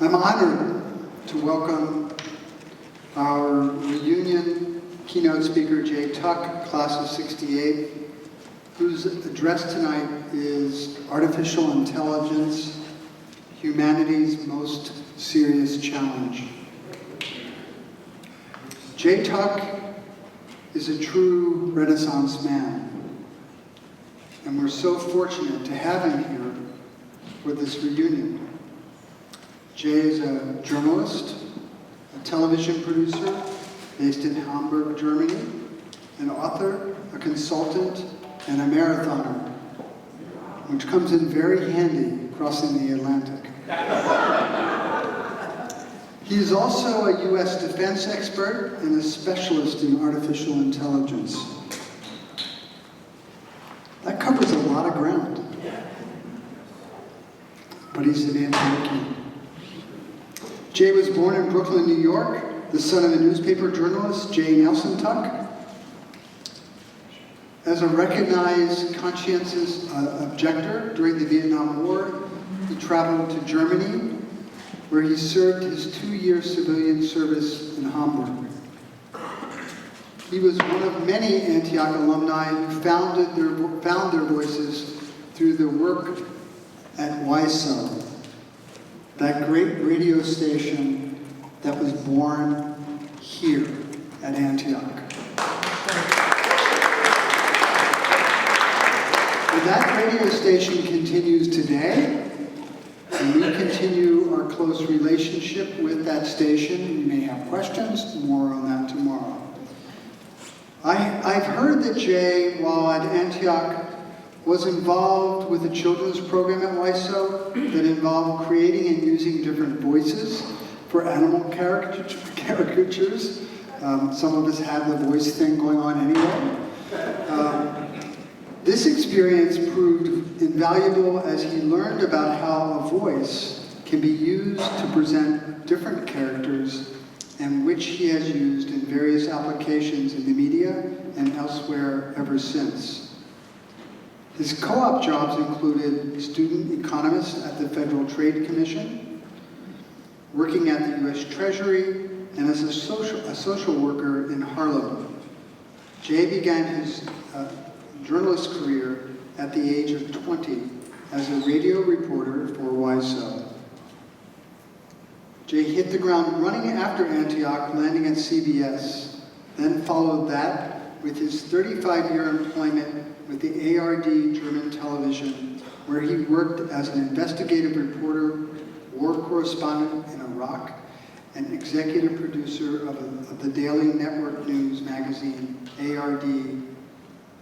I'm honored to welcome our reunion keynote speaker, Jay Tuck, class of '68, whose address tonight is Artificial Intelligence, Humanity's Most Serious Challenge. Jay Tuck is a true Renaissance man, and we're so fortunate to have him here for this reunion. Jay is a journalist, a television producer based in Hamburg, Germany, an author, a consultant, and a marathoner, which comes in very handy crossing the Atlantic. He is also a U.S. defense expert and a specialist in artificial intelligence. That covers a lot of ground. But he's an Antioch. Jay was born in Brooklyn, New York, the son of a newspaper journalist, J. Nelson Tuck. As a recognized conscientious objector during the Vietnam War, he traveled to Germany, where he served his 2-year civilian service in Hamburg. He was one of many Antioch alumni who found their voices through their work at YSO, that great radio station that was born here at Antioch. And that radio station continues today, and we continue our close relationship with that station. You may have questions, more on that tomorrow. I've heard that Jay, while at Antioch, was involved with a children's program at YSO that involved creating and using different voices for animal caricatures. Some of us have the voice thing going on anyway. This experience proved invaluable as he learned about how a voice can be used to present different characters, and which he has used in various applications in the media and elsewhere ever since. His co-op jobs included student economist at the Federal Trade Commission, working at the U.S. Treasury, and as a social worker in Harlem. Jay began his journalist career at the age of 20 as a radio reporter for YSO. Jay hit the ground running after Antioch, landing at CBS, then followed that with his 35-year employment with the ARD German television, where he worked as an investigative reporter, war correspondent in Iraq, and executive producer of the daily network news magazine, ARD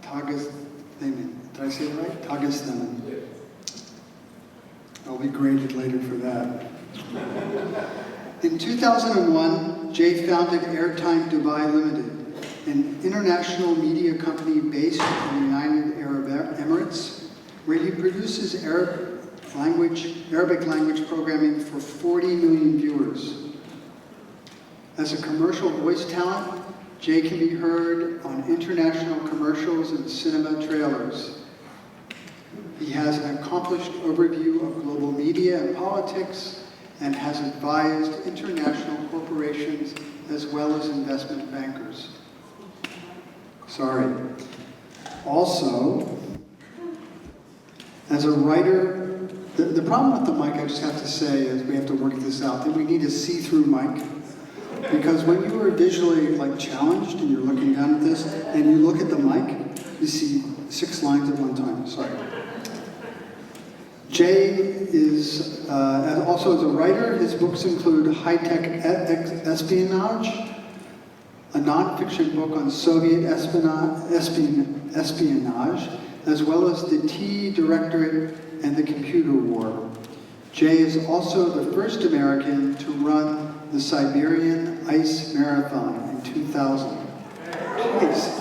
Tagesthemen. Did I say it right? Tagesthemen. I'll be graded later for that. In 2001, Jay founded Airtime Dubai Limited, an international media company based in the United Arab Emirates, where he produces Arabic language programming for 40 million viewers. As a commercial voice talent, Jay can be heard on international commercials and cinema trailers. He has an accomplished overview of global media and politics, and has advised international corporations as well as investment bankers. Sorry. Also, as a writer, the problem with the mic, I just have to say, is we have to work this out, that we need a see-through mic. Because when you are visually challenged and you're looking down at this, and you look at the mic, you see 6 lines at one time. Sorry. Jay is also as a writer. His books include High-Tech Espionage, a nonfiction book on Soviet espionage, as well as the T Directorate and the Computer War. Jay is also the first American to run the Siberian Ice Marathon in 2000. Jeez.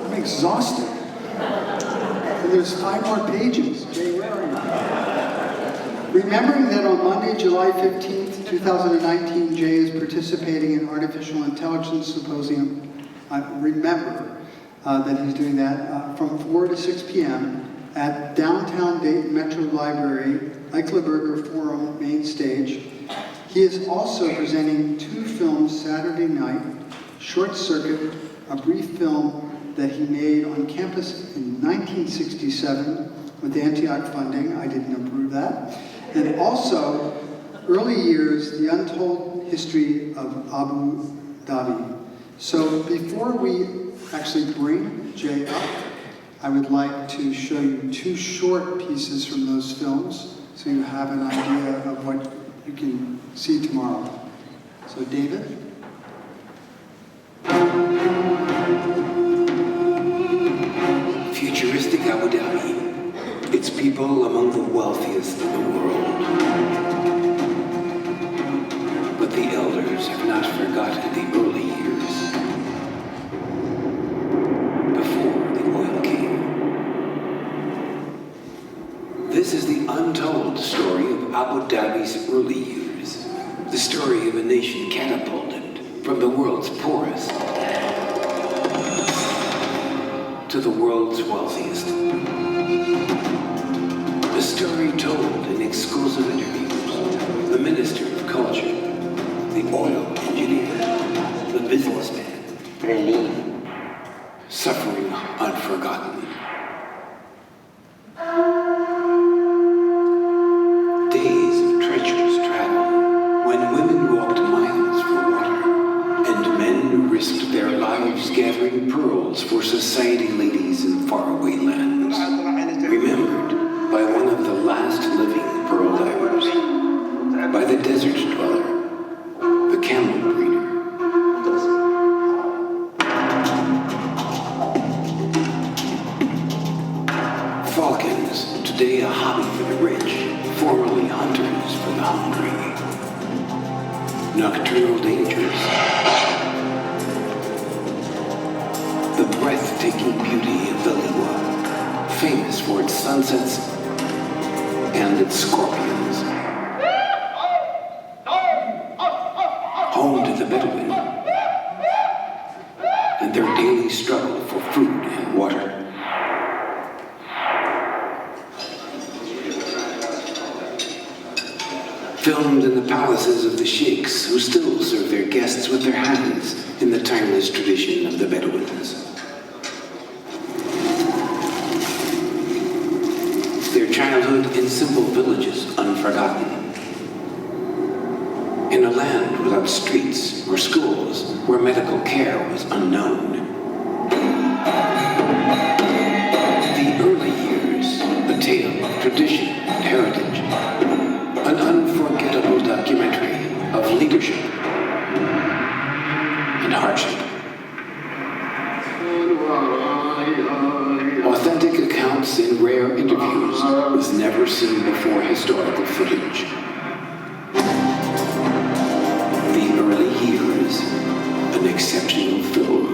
I'm exhausted. And there's 5 more pages. Jay, where are you? Remembering that on Monday, July 15th, 2019, Jay is participating in Artificial Intelligence Symposium. Remember that he's doing that from 4 to 6 p.m. at downtown Dayton Metro Library Eichelberger Forum main stage. He is also presenting 2 films Saturday night, Short Circuit, a brief film that he made on campus in 1967 with Antioch funding. I didn't approve that. And also, Early Years, The Untold History of Abu Dhabi. So before we actually bring Jay up, I would like to show you 2 short pieces from those films so you have an idea of what you can see tomorrow. So David? Futuristic Abu Dhabi. Its people among the wealthiest in the world. But the elders have not forgotten the early years. Before the oil king. This is the untold story of Abu Dhabi's early years. The story of a nation catapulted from the world's poorest to the world's wealthiest. A story told in exclusive interviews. The Minister of Culture, the oil engineer, the businessman, suffering unforgotten. Days of treacherous travel, when women walked miles for water, and men risked their lives gathering pearls for society ladies in faraway lands, remembered by one of the last living pearl divers, by the desert dweller, the camel breeder. Falcons, today a hobby for the rich, formerly hunters for the hungry. Nocturnal dangers. The breathtaking beauty of the Liwa, famous for its sunsets and its scorpions. Home to the Bedouin and their daily struggle for food and water. Filmed in the palaces of the sheikhs, who still serve their guests with their hands in the timeless tradition of the Bedouins. Their childhood in simple villages unforgotten. In a land without streets or schools, where medical care was unknown. The early years, a tale of tradition and heritage. An unforgettable documentary of leadership and hardship. Authentic accounts in rare interviews with never seen before historical footage. The early years, an exceptional film.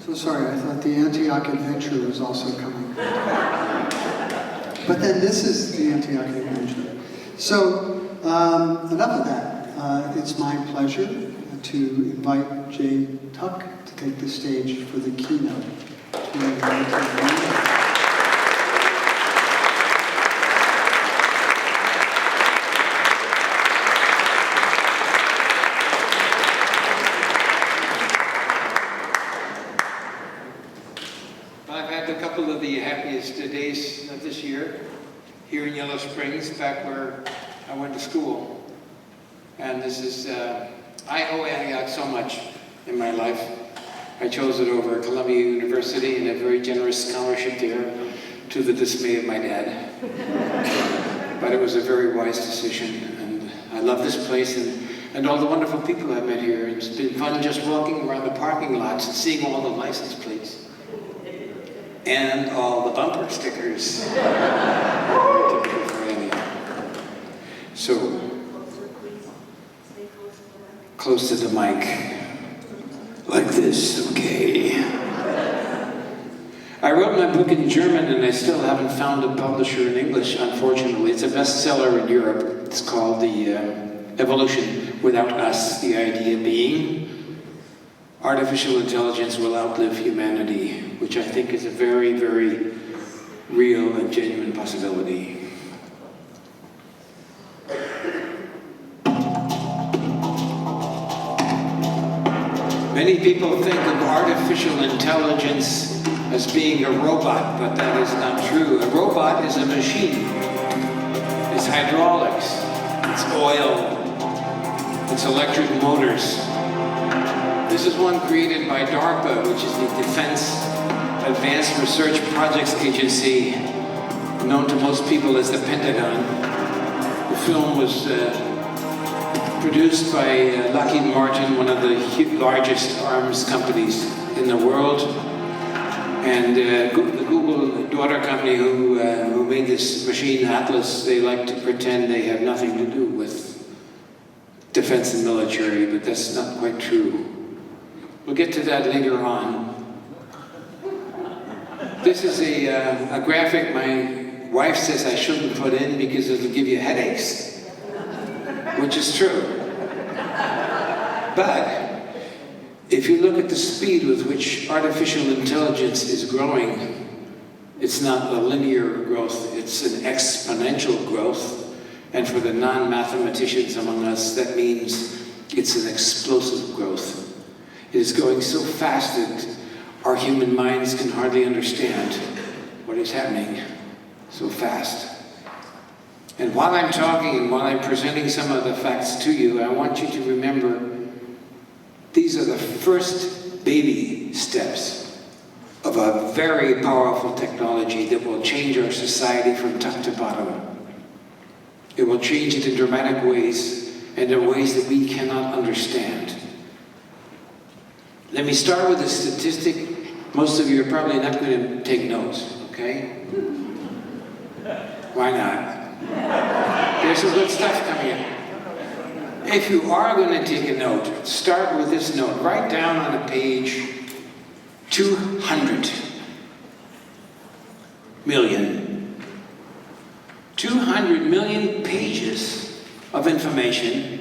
So sorry, I thought the Antioch Adventure was also coming. But then this is the Antioch Adventure. So enough of that. It's my pleasure to invite Jay Tuck to take the stage for the keynote. I've had a couple of the happiest days of this year here in Yellow Springs, back where I went to school. And this is, I owe Antioch so much in my life. I chose it over Columbia University and a very generous scholarship there, to the dismay of my dad. But it was a very wise decision, and I love this place and all the wonderful people I've met here. It's been fun just walking around the parking lots and seeing all the license plates. And all the bumper stickers. So, close to the mic, like this, okay? I wrote my book in German and I still haven't found a publisher in English, unfortunately. It's a bestseller in Europe. It's called The Evolution Without Us, the idea being artificial intelligence will outlive humanity, which I think is a very, very real and genuine possibility. Many people think of artificial intelligence as being a robot, but that is not true. A robot is a machine. It's hydraulics, it's oil, it's electric motors. This is one created by DARPA, which is the Defense Advanced Research Projects Agency, known to most people as the Pentagon. The film was produced by Lockheed Martin, one of the largest arms companies in the world. And the Google daughter company who made this machine, Atlas, they like to pretend they have nothing to do with defense and military, but that's not quite true. We'll get to that later on. This is a graphic my wife says I shouldn't put in because it'll give you headaches, which is true. But if you look at the speed with which artificial intelligence is growing, it's not a linear growth, it's an exponential growth. And for the non-mathematicians among us, that means it's an explosive growth. It is going so fast that our human minds can hardly understand what is happening so fast. And while I'm talking and while I'm presenting some of the facts to you, I want you to remember these are the first baby steps of a very powerful technology that will change our society from top to bottom. It will change it in dramatic ways and in ways that we cannot understand. Let me start with a statistic. Most of you are probably not going to take notes, okay? Why not? There's some good stuff coming in. If you are going to take a note, start with this note. Write down on a page 200 million. 200 million pages of information.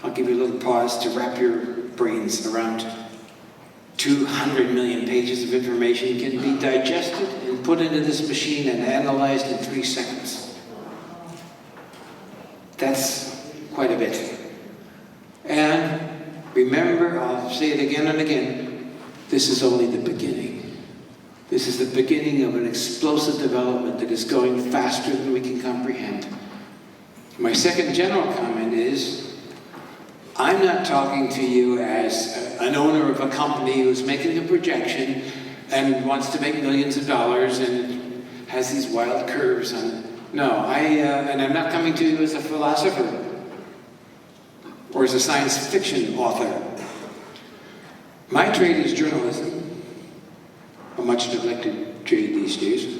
I'll give you a little pause to wrap your brains around 200 million pages of information can be digested and put into this machine and analyzed in 3 seconds. That's quite a bit. And remember, I'll say it again and again, this is only the beginning. This is the beginning of an explosive development that is going faster than we can comprehend. My second general comment is, I'm not talking to you as an owner of a company who's making a projection and wants to make millions of dollars and has these wild curves on. No, and I'm not coming to you as a philosopher or as a science fiction author. My trade is journalism, a much neglected trade these days.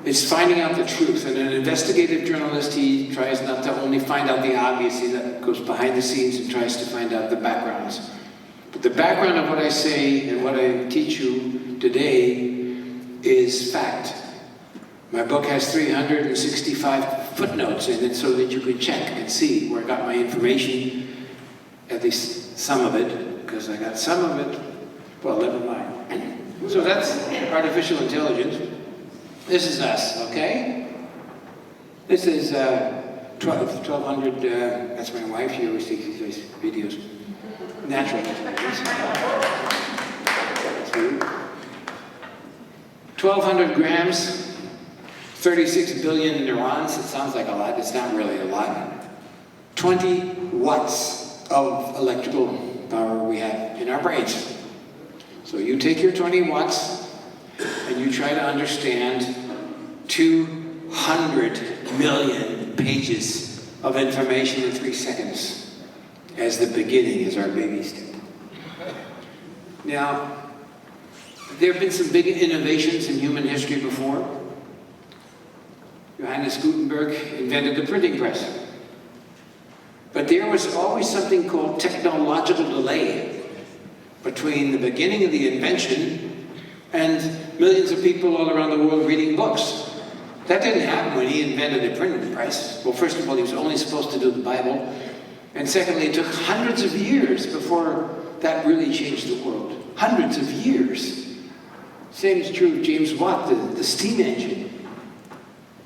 It's finding out the truth, and an investigative journalist, he tries not to only find out the obvious, he goes behind the scenes and tries to find out the backgrounds. But the background of what I say and what I teach you today is fact. My book has 365 footnotes in it so that you can check and see where I got my information, at least some of it, because I got some of it, well, never mind. So that's artificial intelligence. This is us, okay? This is 1200, that's my wife, she always takes these videos. Natural intelligence. 1200 grams, 36 billion neurons. It sounds like a lot, it's not really a lot. 20 watts of electrical power we have in our brains. So you take your 20 watts and you try to understand 200 million pages of information in 3 seconds as the beginning, as our baby step. Now, there have been some big innovations in human history before. Johannes Gutenberg invented the printing press. But there was always something called technological delay between the beginning of the invention and millions of people all around the world reading books. That didn't happen when he invented the printing press. Well, first of all, he was only supposed to do the Bible. And secondly, it took hundreds of years before that really changed the world. Hundreds of years. Same is true of James Watt, the steam engine.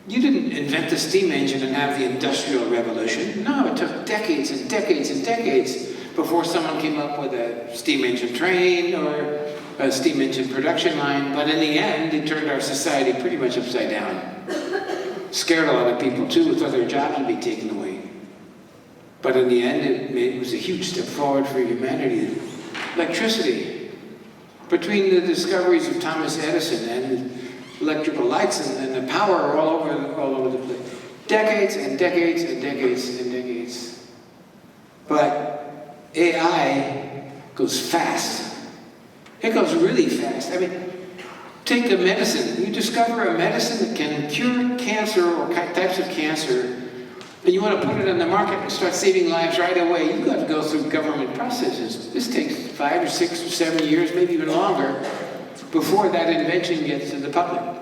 You didn't invent the steam engine and have the Industrial Revolution. No, it took decades and decades and decades before someone came up with a steam engine train or a steam engine production line. But in the end, it turned our society pretty much upside down. Scared a lot of people too, who thought their jobs would be taken away. But in the end, it was a huge step forward for humanity. Electricity. Between the discoveries of Thomas Edison and electrical lights and the power all over the place. Decades and decades and decades and decades. But AI goes fast. It goes really fast. I mean, take a medicine. You discover a medicine that can cure cancer or types of cancer, and you want to put it on the market and start saving lives right away. You've got to go through government processes. This takes 5 or 6 or 7 years, maybe even longer, before that invention gets to the public.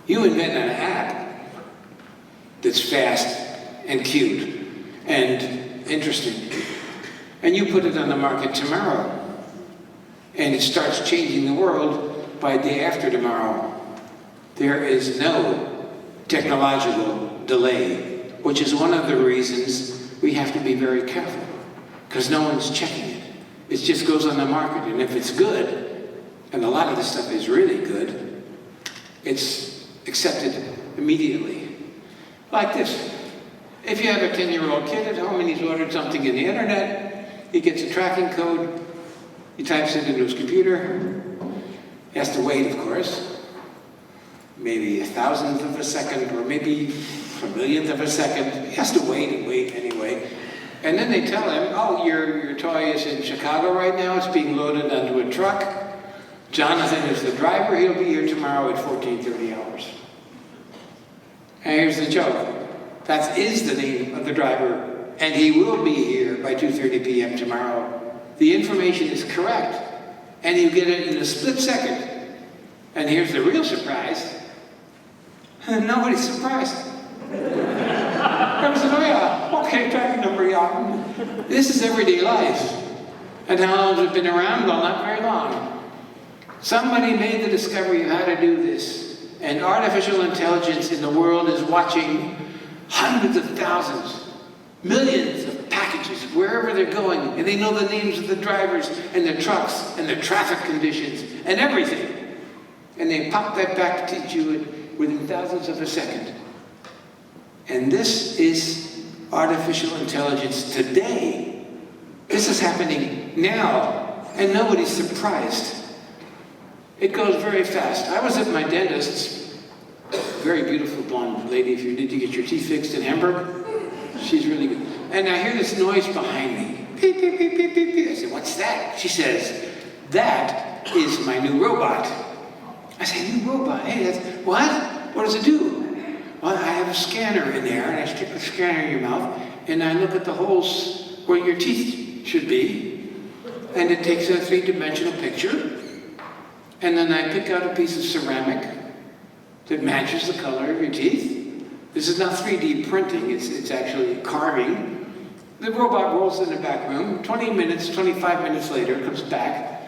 You invent an app that's fast and cute and interesting, and you put it on the market tomorrow, and it starts changing the world by day after tomorrow. There is no technological delay, which is one of the reasons we have to be very careful, because no one's checking it. It just goes on the market, and if it's good, and a lot of this stuff is really good, it's accepted immediately. Like this. If you have a 10-year-old kid at home and he's ordered something in the internet, he gets a tracking code, he types it into his computer, he has to wait, of course, maybe 1,000th of a second, or maybe a millionth of a second. He has to wait and wait anyway. And then they tell him, oh, your toy is in Chicago right now, it's being loaded onto a truck. Jonathan is the driver, he'll be here tomorrow at 14:30 hours. And here's the joke. That is the name of the driver, and he will be here by 2:30 p.m. tomorrow. The information is correct, and you get it in a split second. And here's the real surprise. Nobody's surprised. Everyone said, oh yeah, okay, tracking number, yeah. This is everyday life. And how long has it been around? Well, not very long. Somebody made the discovery of how to do this, and artificial intelligence in the world is watching hundreds of thousands, millions of packages wherever they're going, and they know the names of the drivers and the trucks and the traffic conditions and everything. And they pop that back to you within thousandths of a second. And this is artificial intelligence today. This is happening now, and nobody's surprised. It goes very fast. I was at my dentist's, very beautiful blonde lady, if you need to get your teeth fixed in Hamburg. She's really good. And I hear this noise behind me. Beep, beep, beep, beep, beep, beep. I said, what's that? She says, that is my new robot. I say, new robot? Hey, that's, what? What does it do? Well, I have a scanner in there, and I stick the scanner in your mouth, and I look at the holes where your teeth should be, and it takes a 3-dimensional picture. And then I pick out a piece of ceramic that matches the color of your teeth. This is not 3D printing, it's actually carving. The robot rolls in the back room. 20 minutes, 25 minutes later, it comes back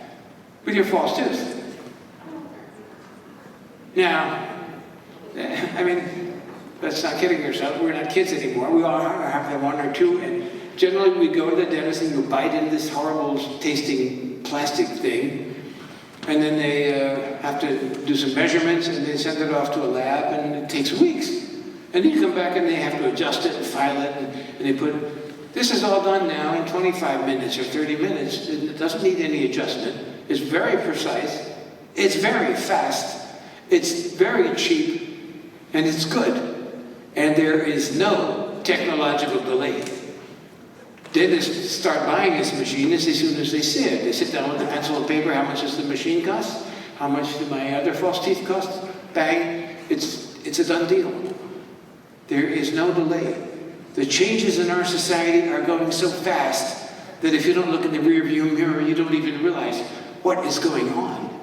with your false tooth. Now, I mean, let's not kidding ourselves. We're not kids anymore. We all have that 1 or 2. And generally, we go to the dentist and you bite into this horrible tasting plastic thing. And then they have to do some measurements, and they send it off to a lab, and it takes weeks. And then you come back and they have to adjust it and file it, and they put, this is all done now in 25 minutes or 30 minutes. It doesn't need any adjustment. It's very precise. It's very fast. It's very cheap, and it's good. And there is no technological delay. Dentists start buying this machine as soon as they see it. They sit down with a pencil and paper. How much does the machine cost? How much do my other false teeth cost? Bang. It's a done deal. There is no delay. The changes in our society are going so fast that if you don't look in the rearview mirror, you don't even realize what is going on.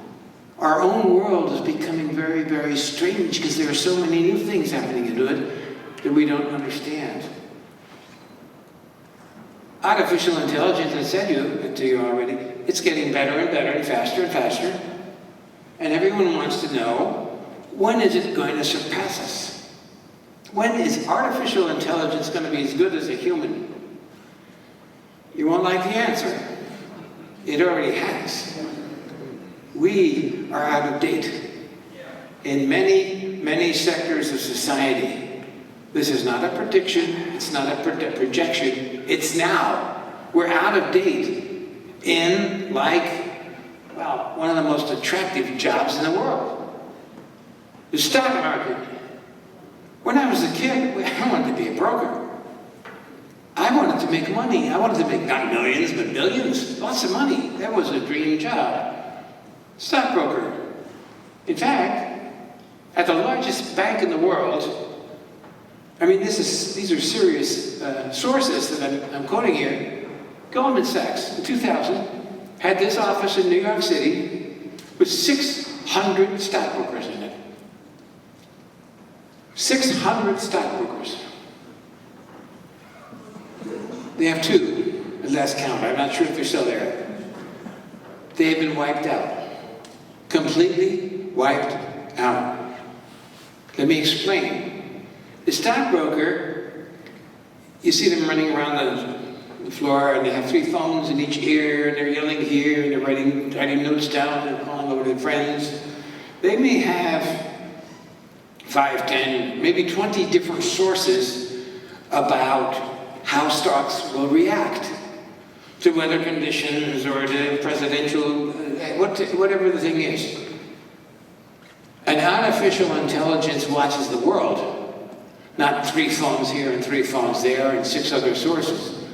our own world is becoming very, very strange because there are so many new things happening into it that we don't understand. Artificial intelligence, I said to you already, it's getting better and better and faster and faster. And everyone wants to know, when is it going to surpass us? When is artificial intelligence going to be as good as a human? You won't like the answer. It already has. We are out of date in many, many sectors of society. This is not a prediction, it's not a projection, it's now. We're out of date in, one of the most attractive jobs in the world. The stock market. When I was a kid, I wanted to be a broker. I wanted to make money. I wanted to make not millions, but billions. Lots of money. That was a dream job. Stockbroker. In fact, at the largest bank in the world, these are serious sources that I'm quoting here. Goldman Sachs, in 2000, had this office in New York City with 600 stockbrokers in it. 600 stockbrokers. They have two, at last count. I'm not sure if they're still there. They have been wiped out. Completely wiped out. Let me explain. The stockbroker, you see them running around the floor, and they have 3 phones in each ear, and they're yelling here, and they're writing notes down and calling over their friends. They may have 5, 10, maybe 20 different sources about how stocks will react to weather conditions or to presidential, whatever the thing is. An artificial intelligence watches the world, not 3 phones here and 3 phones there and 6 other sources.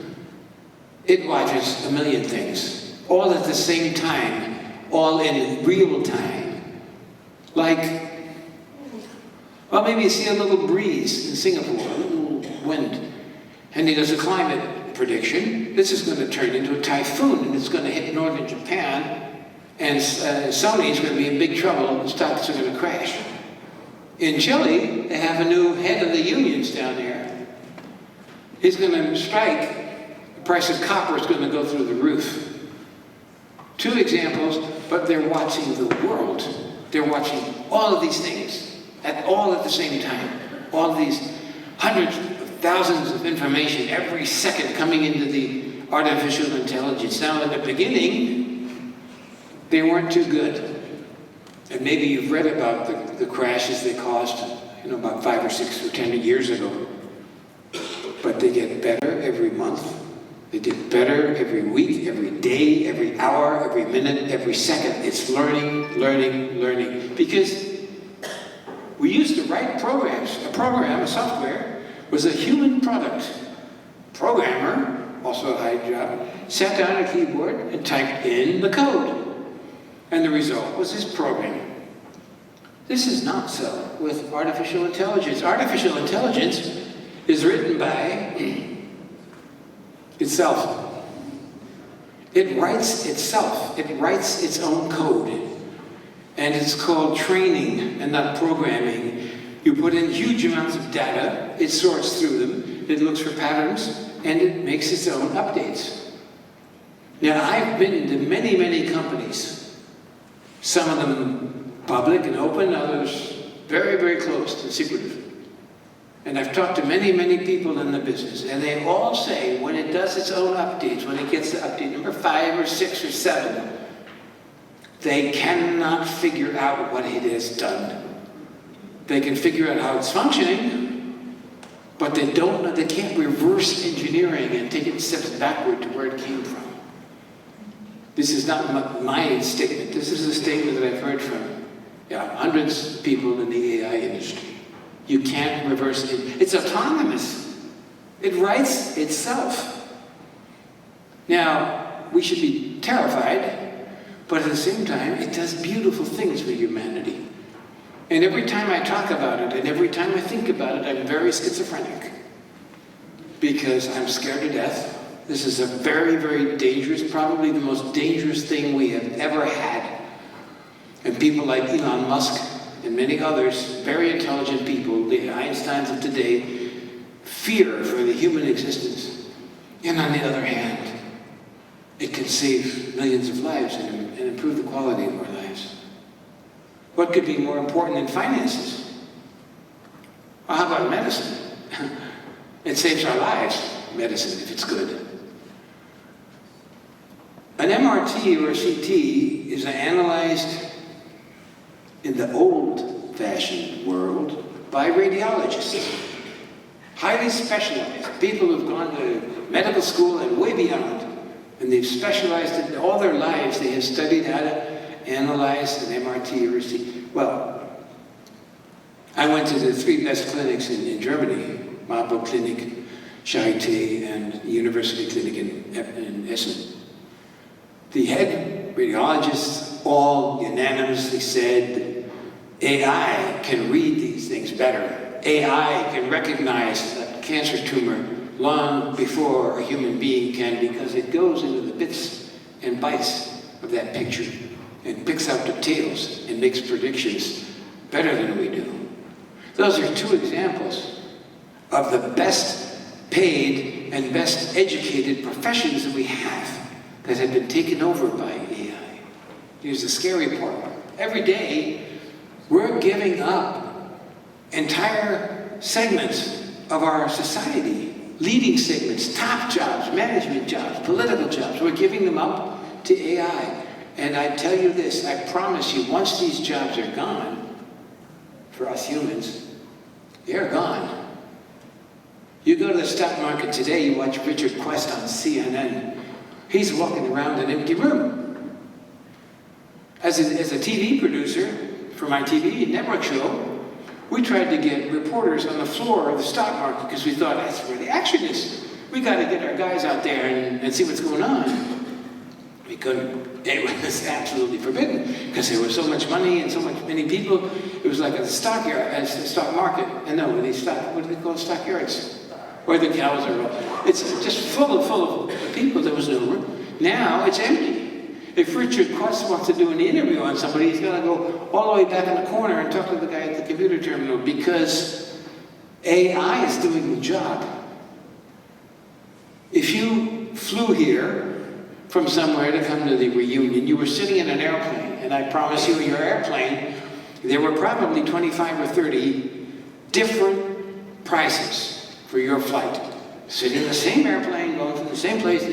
It watches a million things, all at the same time, all in real time. Maybe you see a little breeze in Singapore, a little wind, and he does a climate prediction. This is going to turn into a typhoon, and it's going to hit northern Japan, and Sony is going to be in big trouble, and the stocks are going to crash. In Chile, they have a new head of the unions down there. He's going to strike. The price of copper is going to go through the roof. 2 examples, but they're watching the world. They're watching all of these things all at the same time. All of these hundreds of thousands of information every second coming into the artificial intelligence. Now, in the beginning, they weren't too good. And maybe you've read about the crashes they caused, about 5 or 6 or 10 years ago. But they get better every month. They get better every week, every day, every hour, every minute, every second. It's learning, learning, learning. Because we used to write programs. A software, was a human product. Programmer, also a high job, sat down at a keyboard and typed in the code. And the result was this program. This is not so with artificial intelligence. Artificial intelligence is written by itself. It writes itself. It writes its own code. And it's called training and not programming. You put in huge amounts of data, it sorts through them, it looks for patterns, and it makes its own updates. Now, I've been to many, many companies. Some of them public and open, others very, very closed and secretive. And I've talked to many, many people in the business, and they all say when it does its own updates, when it gets to update number 5 or 6 or 7, they cannot figure out what it has done. They can figure out how it's functioning, but they don't know, they can't reverse engineering and take it steps backward to where it came from. This is not my statement. This is a statement that I've heard from hundreds of people in the AI industry. You can't reverse it. It's autonomous. It writes itself. Now, we should be terrified, but at the same time, it does beautiful things for humanity. And every time I talk about it, and every time I think about it, I'm very schizophrenic. Because I'm scared to death. This is a very, very dangerous, probably the most dangerous thing we have ever had. And people like Elon Musk and many others, very intelligent people, the Einsteins of today, fear for the human existence. And on the other hand, it can save millions of lives and improve the quality of our lives. What could be more important than finances? Well, how about medicine? It saves our lives, medicine, if it's good. An MRT or a CT is analyzed in the old-fashioned world by radiologists, highly specialized, people who've gone to medical school and way beyond, and they've specialized in all their lives. They have studied how to analyze an MRT or a CT. Well, I went to the 3 best clinics in Germany, Marburg Clinic, Charité, and University Clinic in Essen. The head radiologists all unanimously said that AI can read these things better. AI can recognize a cancer tumor long before a human being can, because it goes into the bits and bytes of that picture and picks out details and makes predictions better than we do. Those are 2 examples of the best paid and best educated professions that we have that have been taken over by AI. Here's the scary part. Every day, we're giving up entire segments of our society, leading segments, top jobs, management jobs, political jobs. We're giving them up to AI. And I tell you this, I promise you, once these jobs are gone, for us humans, they're gone. You go to the stock market today, you watch Richard Quest on CNN. He's walking around an empty room. As a TV producer for my TV network show, we tried to get reporters on the floor of the stock market because we thought that's where the action is. We got to get our guys out there and see what's going on. We couldn't. It was absolutely forbidden because there was so much money and many people. It was like a stock market. And no, what do they call stock yards? Where the cows are. It's just full of people. There was no room. Now it's empty. If Richard Quest wants to do an interview on somebody, he's got to go all the way back in the corner and talk to the guy at the computer terminal because AI is doing the job. If you flew here from somewhere to come to the reunion, you were sitting in an airplane, and I promise you, in your airplane, there were probably 25 or 30 different prices for your flight. Sitting in the same airplane, going from the same place,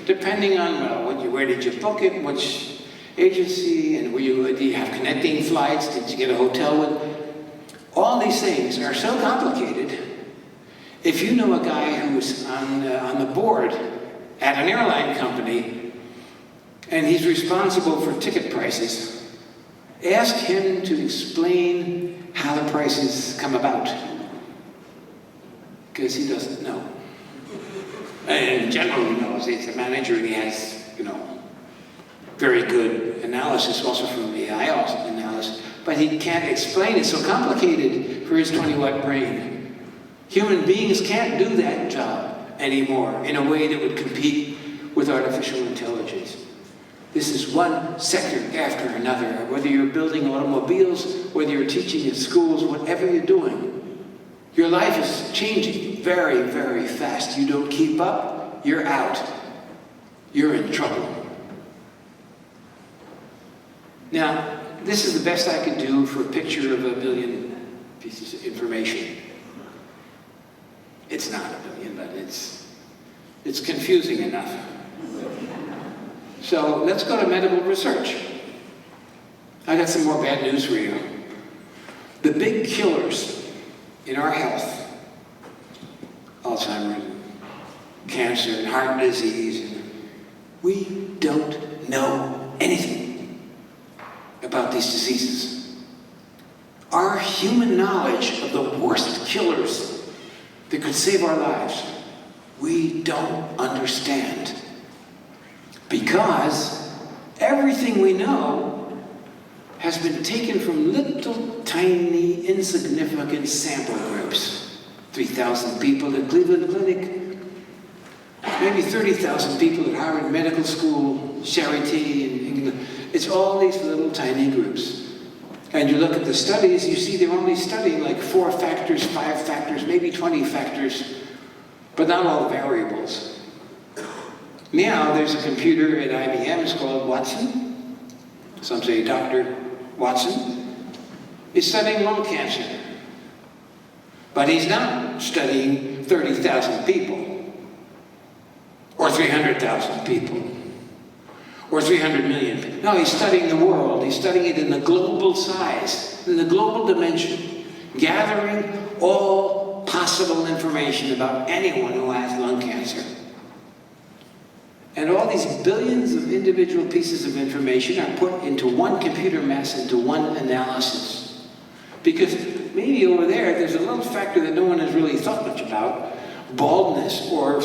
depending on where did you book it, which agency, and do you have connecting flights, did you get a hotel with? All these things are so complicated. If you know a guy who's on the board at an airline company, and he's responsible for ticket prices, ask him to explain how the prices come about. Because he doesn't know. And in general, he knows. He's a manager and he has, very good analysis, also from AI analysis. But he can't explain it. So complicated for his 20-watt brain. Human beings can't do that job anymore in a way that would compete with artificial intelligence. This is one sector after another. Whether you're building automobiles, whether you're teaching in schools, whatever you're doing, your life is changing very, very fast. You don't keep up, you're out. You're in trouble. Now, this is the best I could do for a picture of a billion pieces of information. It's not a billion, but it's confusing enough. So let's go to medical research. I got some more bad news for you. The big killers in our health, Alzheimer's, cancer, and heart disease, we don't know anything about these diseases. Our human knowledge of the worst killers that could save our lives, we don't understand. Because everything we know has been taken from little, tiny, insignificant sample groups. 3,000 people at Cleveland Clinic, maybe 30,000 people at Harvard Medical School, Charité in England, It's all these little tiny groups. And you look at the studies, you see they're only studying like 4 factors, 5 factors, maybe 20 factors, but not all the variables. Now there's a computer at IBM, it's called Watson. Some say Dr. Watson is studying lung cancer. But he's not studying 30,000 people, or 300,000 people, or 300 million people. No, he's studying the world. He's studying it in the global size, in the global dimension, gathering all possible information about anyone who has lung cancer. And all these billions of individual pieces of information are put into one computer mess, into one analysis. Because maybe over there's a little factor that no one has really thought much about, baldness, or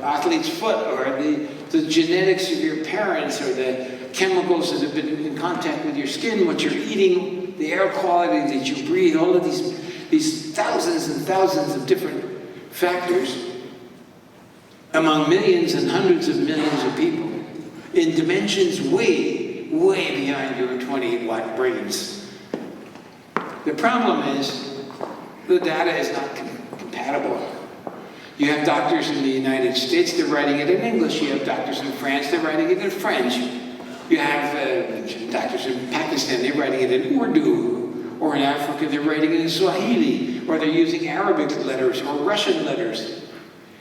athlete's foot, or the genetics of your parents, or the chemicals that have been in contact with your skin, what you're eating, the air quality that you breathe, all of these thousands and thousands of different factors among millions and hundreds of millions of people in dimensions way, way beyond your 28-watt brains. The problem is the data is not compatible. You have doctors in the United States, they're writing it in English. You have doctors in France, they're writing it in French. You have doctors in Pakistan, they're writing it in Urdu. Or in Africa, they're writing it in Swahili. Or they're using Arabic letters or Russian letters.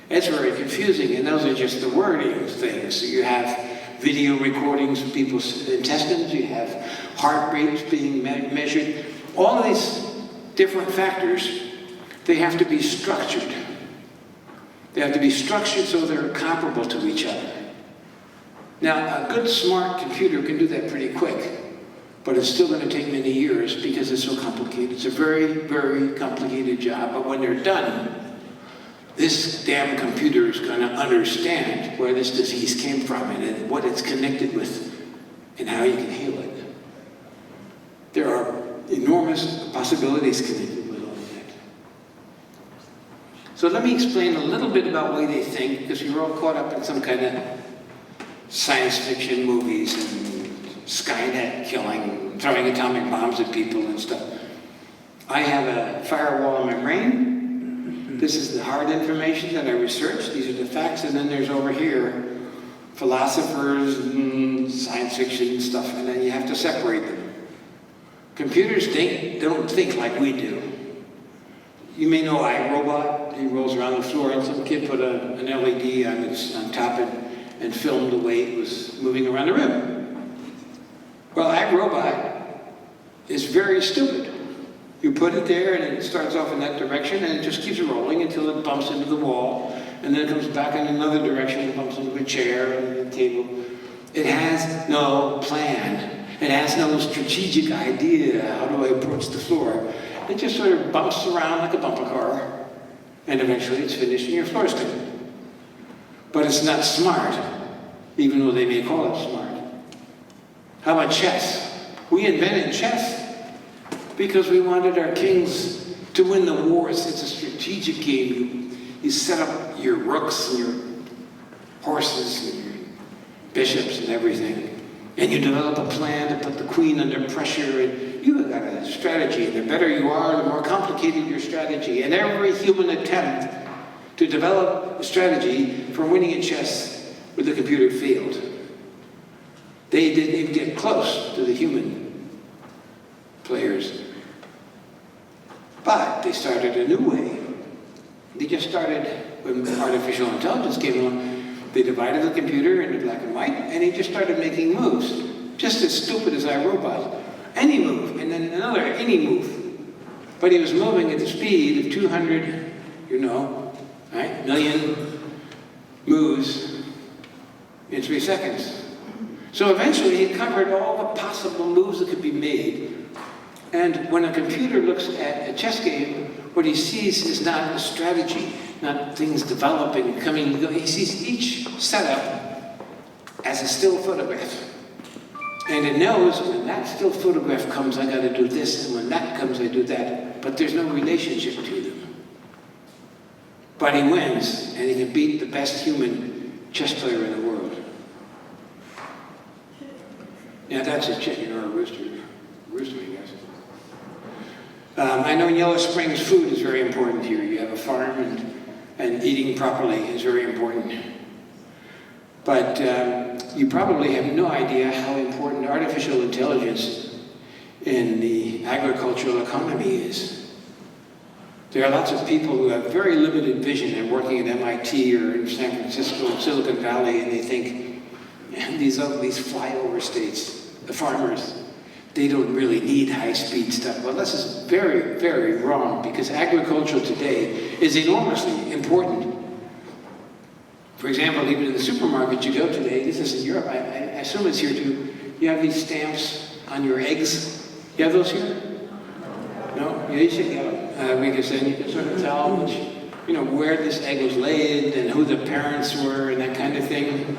It's very confusing, and those are just the wording things. So you have video recordings of people's intestines, you have heart rates being measured. All of these different factors, they have to be structured. They have to be structured so they're comparable to each other. Now, a good, smart computer can do that pretty quick, but it's still going to take many years because it's so complicated. It's a very, very complicated job, but when they're done, this damn computer is going to understand where this disease came from and what it's connected with and how you can heal it. There are enormous possibilities connected with all of that. So let me explain a little bit about the way they think, because you're all caught up in some kind of science fiction movies and Skynet killing, throwing atomic bombs at people and stuff. I have a firewall in my brain. This is the hard information that I research. These are the facts. And then there's over here philosophers and science fiction stuff. And then you have to separate them. Computers don't think like we do. You may know iRobot. He rolls around the floor and some kid put an LED on top and filmed the way it was moving around the room. Well, iRobot is very stupid. You put it there and it starts off in that direction and it just keeps rolling until it bumps into the wall, and then it comes back in another direction and bumps into a chair and a table. It has no plan. It has no strategic idea. How do I approach the floor? It just sort of bumps around like a bumper car, and eventually it's finished and your floor is clean. But it's not smart, even though they may call it smart. How about chess? We invented chess because we wanted our kings to win the wars. It's a strategic game. You set up your rooks and your horses and your bishops and everything. And you develop a plan to put the queen under pressure, and you've got a strategy. And the better you are, the more complicated your strategy. And every human attempt to develop a strategy for winning at chess with the computer failed. They didn't even get close to the human players. But they started a new way. They just started, when artificial intelligence came along, they divided the computer into black and white, and he just started making moves. Just as stupid as iRobot. Any move, and then another, any move. But he was moving at the speed of 200, million moves in 3 seconds. So eventually he covered all the possible moves that could be made. And when a computer looks at a chess game, what he sees is not a strategy, not things developing, coming and going. He sees each setup as a still photograph. And it knows when that still photograph comes, I got to do this, and when that comes, I do that. But there's no relationship to them. But he wins, and he can beat the best human chess player in the world. Yeah, that's a chicken or a rooster. Rooster, I guess. I know in Yellow Springs, food is very important here. You have a farm, and eating properly is very important. But you probably have no idea how important artificial intelligence in the agricultural economy is. There are lots of people who have very limited vision. They're working at MIT or in San Francisco, Silicon Valley, and they think, these flyover states, the farmers, they don't really need high-speed stuff. Well, this is very, very wrong, because agriculture today is enormously important. For example, even in the supermarket you go today, this is in Europe, I assume it's here too, you have these stamps on your eggs. You have those here? No? Yeah, you should get them. Because then you can sort of tell which, where this egg was laid and who the parents were and that kind of thing.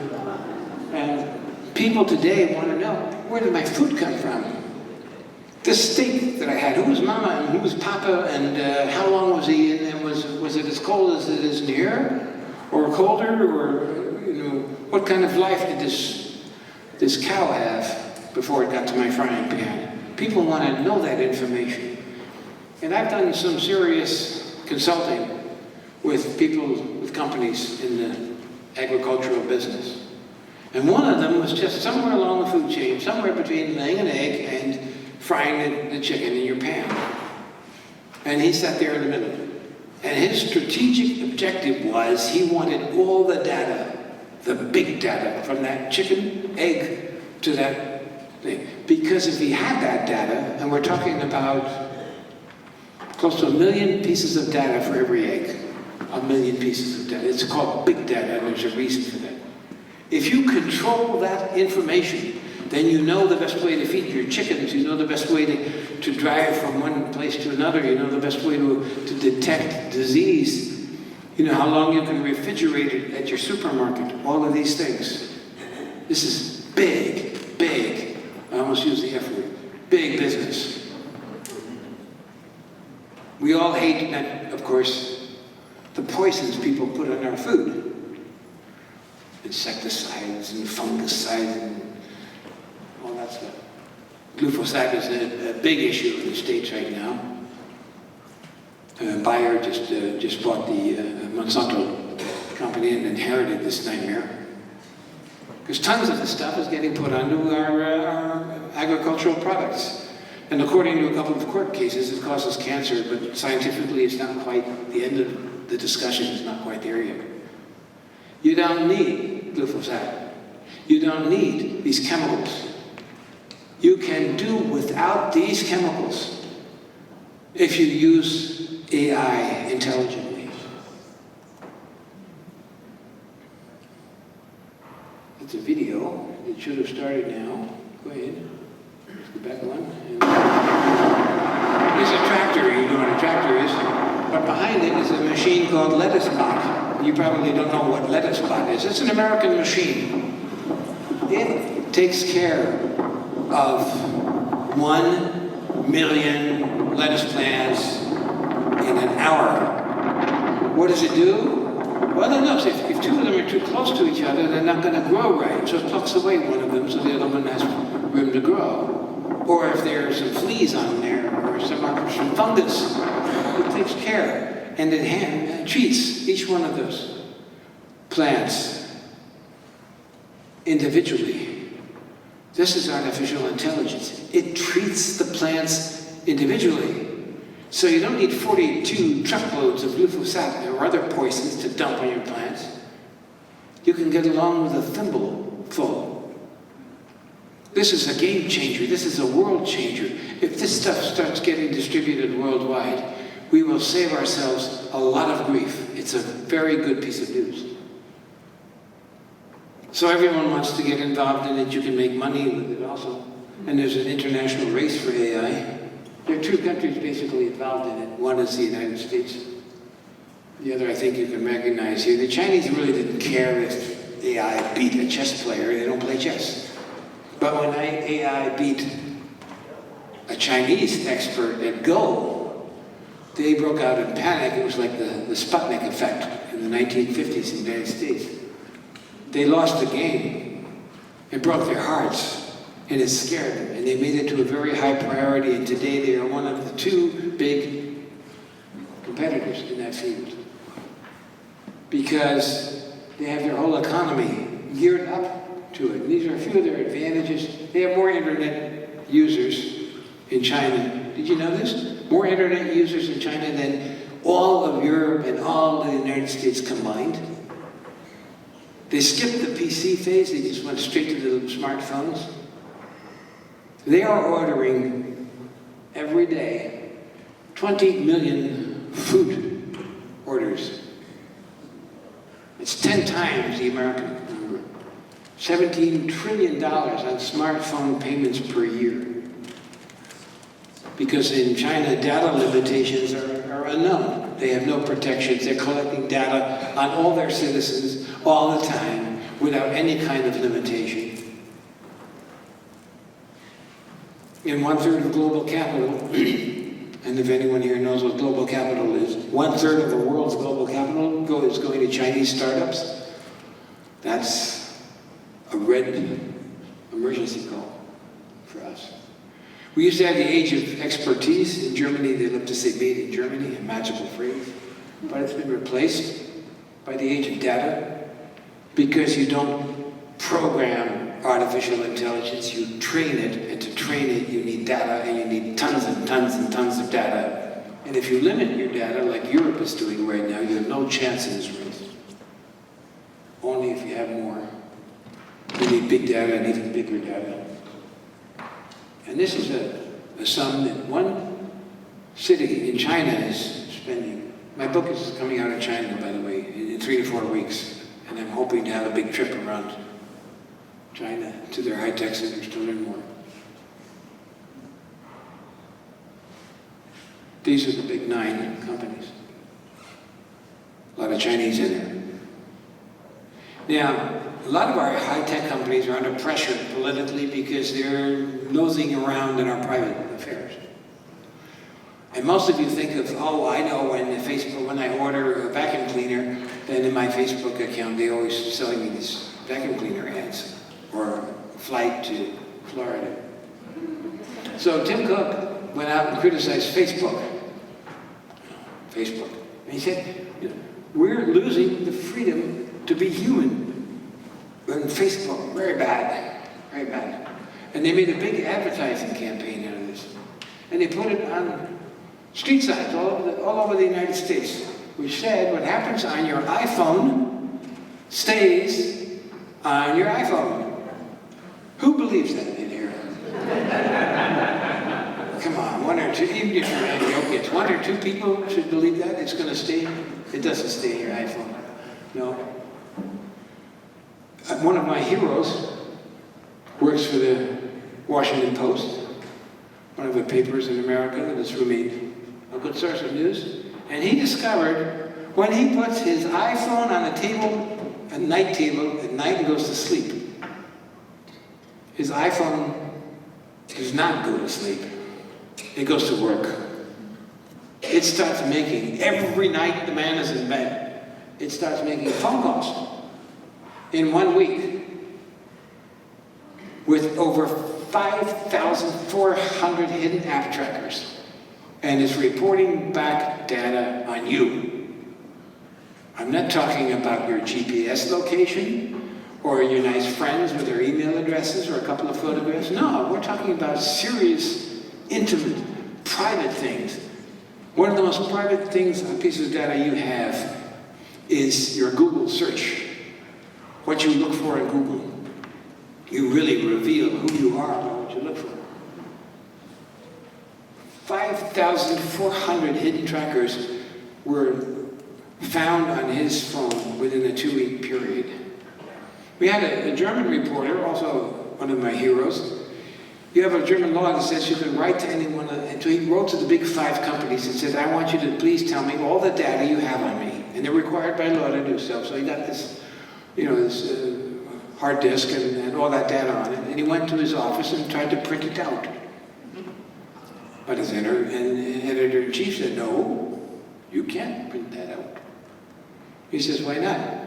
And people today want to know, where did my food come from? This steak that I had, who was Mama and who was Papa, and how long was he in, and was it as cold as it is in here? Or colder? Or, what kind of life did this cow have before it got to my frying pan? People want to know that information. And I've done some serious consulting with people, with companies in the agricultural business. And one of them was just somewhere along the food chain, somewhere between laying an egg and frying the chicken in your pan. And he sat there in the middle. And his strategic objective was he wanted all the data, the big data, from that chicken, egg, to that thing. Because if he had that data, and we're talking about close to 1 million pieces of data for every egg, 1 million pieces of data. It's called big data, and there's a reason for that. If you control that information, then you know the best way to feed your chickens, you know the best way to drive from one place to another, you know the best way to detect disease, you know how long you can refrigerate it at your supermarket, all of these things. This is big, big, I almost use the F word, big business. We all hate, of course, the poisons people put on our food. Insecticides and fungicides and all that stuff. Glyphosate is a big issue in the States right now. Bayer just bought the Monsanto company and inherited this nightmare. Because tons of the stuff is getting put onto our agricultural products. And according to a couple of court cases, it causes cancer, but scientifically it's not quite, the end of the discussion is not quite there yet. You don't need glyphosate. You don't need these chemicals. You can do without these chemicals if you use AI intelligently. It's a video. It should have started now. Go ahead. Let's go back one. There's a tractor. You know what a tractor is. But behind it is a machine called LettuceBot. You probably don't know what LettuceBot is. It's an American machine. It takes care of 1 million lettuce plants in an hour. What does it do? Well, it knows if two of them are too close to each other, they're not going to grow right. So it plucks away one of them so the other one has room to grow. Or if there are some fleas on there, or some fungus, it takes care. And it treats each one of those plants individually. This is artificial intelligence. It treats the plants individually. So you don't need 42 truckloads of glyphosate or other poisons to dump on your plants. You can get along with a thimbleful. This is a game changer. This is a world changer. If this stuff starts getting distributed worldwide, we will save ourselves a lot of grief. It's a very good piece of news. So everyone wants to get involved in it. You can make money with it also. And there's an international race for AI. There are two countries basically involved in it. One is the United States. The other I think you can recognize here. The Chinese really didn't care if AI beat a chess player. They don't play chess. But when AI beat a Chinese expert at Go, they broke out in panic. It was like the Sputnik effect in the 1950s in the United States. They lost the game. It broke their hearts. And it scared them, and they made it to a very high priority, and today they are one of the two big competitors in that field. Because they have their whole economy geared up to it. And these are a few of their advantages. They have more internet users in China. Did you know this? More internet users in China than all of Europe and all of the United States combined. They skipped the PC phase, they just went straight to the smartphones. They are ordering every day 20 million food orders. It's 10 times the American number. $17 trillion on smartphone payments per year. Because in China, data limitations are unknown. They have no protections. They're collecting data on all their citizens all the time without any kind of limitation. In 1/3 of global capital, and if anyone here knows what global capital is, 1/3 of the world's global capital is going to Chinese startups. That's a red emergency call for us. We used to have the age of expertise. In Germany, they love to say made in Germany, a magical phrase. But it's been replaced by the age of data, because you don't program artificial intelligence, you train it, and to train it you need data, and you need tons and tons and tons of data. And if you limit your data, like Europe is doing right now, you have no chance in this race. Only if you have more. You need big data and even bigger data. And this is a sum that one city in China is spending. My book is coming out of China, by the way, in 3 to 4 weeks. And I'm hoping to have a big trip around China to their high-tech centers to learn more. These are the big 9 companies. A lot of Chinese in there. Now, a lot of our high-tech companies are under pressure politically because they're nosing around in our private affairs. And most of you think of, oh, I know when I order a vacuum cleaner, then in my Facebook account they're always selling me these vacuum cleaner ads or a flight to Florida. So Tim Cook went out and criticized Facebook. And he said, we're losing the freedom to be human. On Facebook, very bad, very bad. And they made a big advertising campaign out of this. And they put it on street signs all over the United States, which said, what happens on your iPhone stays on your iPhone. Who believes that in here? Come on, 1 or 2, even if you're Antioch, 1 or 2 people should believe that. It's going to stay. It doesn't stay in your iPhone. No. One of my heroes works for the Washington Post, one of the papers in America that has remained a good source of news. And he discovered when he puts his iPhone on a table, a night table, at night and goes to sleep, his iPhone does not go to sleep. It goes to work. It starts making, every night the man is in bed, it starts making phone calls. In 1 week, with over 5,400 hidden app trackers, and is reporting back data on you. I'm not talking about your GPS location, or your nice friends with their email addresses, or a couple of photographs. No, we're talking about serious, intimate, private things. One of the most private things, pieces of data you have, is your Google search. What you look for in Google. You really reveal who you are by what you look for. 5,400 hidden trackers were found on his phone within a 2-week period. We had a German reporter, also one of my heroes. You have a German law that says you can write to anyone, and so he wrote to the big 5 companies and said, I want you to please tell me all the data you have on me. And they're required by law to do so. So he got this this hard disk and all that data on it. And he went to his office and tried to print it out. But his editor-in-chief said, no, you can't print that out. He says, why not?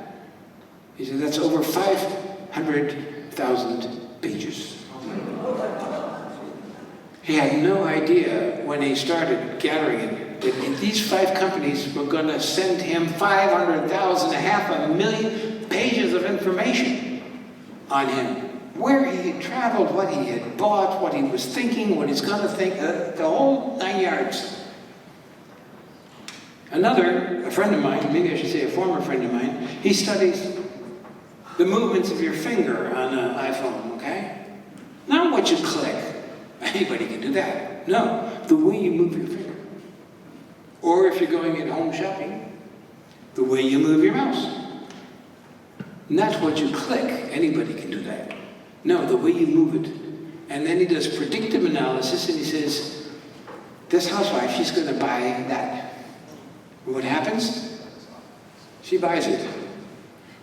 He said, that's over 500,000 pages. He had no idea when he started gathering it that these 5 companies were going to send him 500,000, 500,000 pages of information on him. Where he had traveled, what he had bought, what he was thinking, what he's going to think, the whole 9 yards. A friend of mine, maybe I should say a former friend of mine, he studies the movements of your finger on an iPhone, okay? Not what you click. Anybody can do that. No, the way you move your finger. Or if you're going at home shopping, the way you move your mouse. Not what you click. Anybody can do that. No, the way you move it. And then he does predictive analysis and he says, this housewife, she's going to buy that. What happens? She buys it.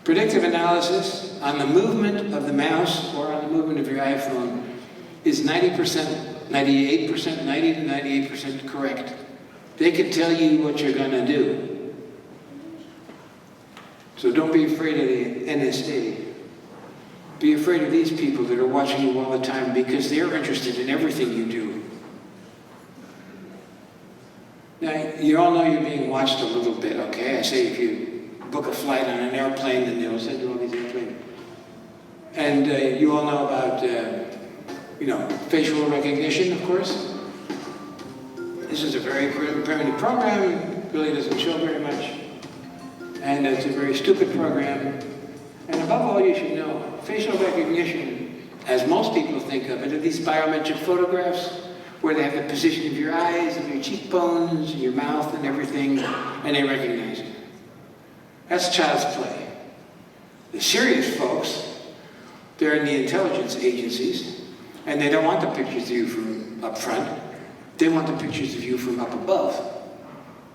Predictive analysis on the movement of the mouse or on the movement of your iPhone is 90%, 98%, 90 to 98% correct. They can tell you what you're going to do. So don't be afraid of the NSA. Be afraid of these people that are watching you all the time because they're interested in everything you do. Now, you all know you're being watched a little bit, okay? I say if you book a flight on an airplane, then they'll send you all these airplanes. And you all know about, facial recognition, of course. This is a very primitive program. It really doesn't show very much. And it's a very stupid program. And above all, you should know, facial recognition, as most people think of it, are these biometric photographs where they have the position of your eyes and your cheekbones and your mouth and everything, and they recognize you. That's child's play. The serious folks, they're in the intelligence agencies, and they don't want the pictures of you from up front. They want the pictures of you from up above,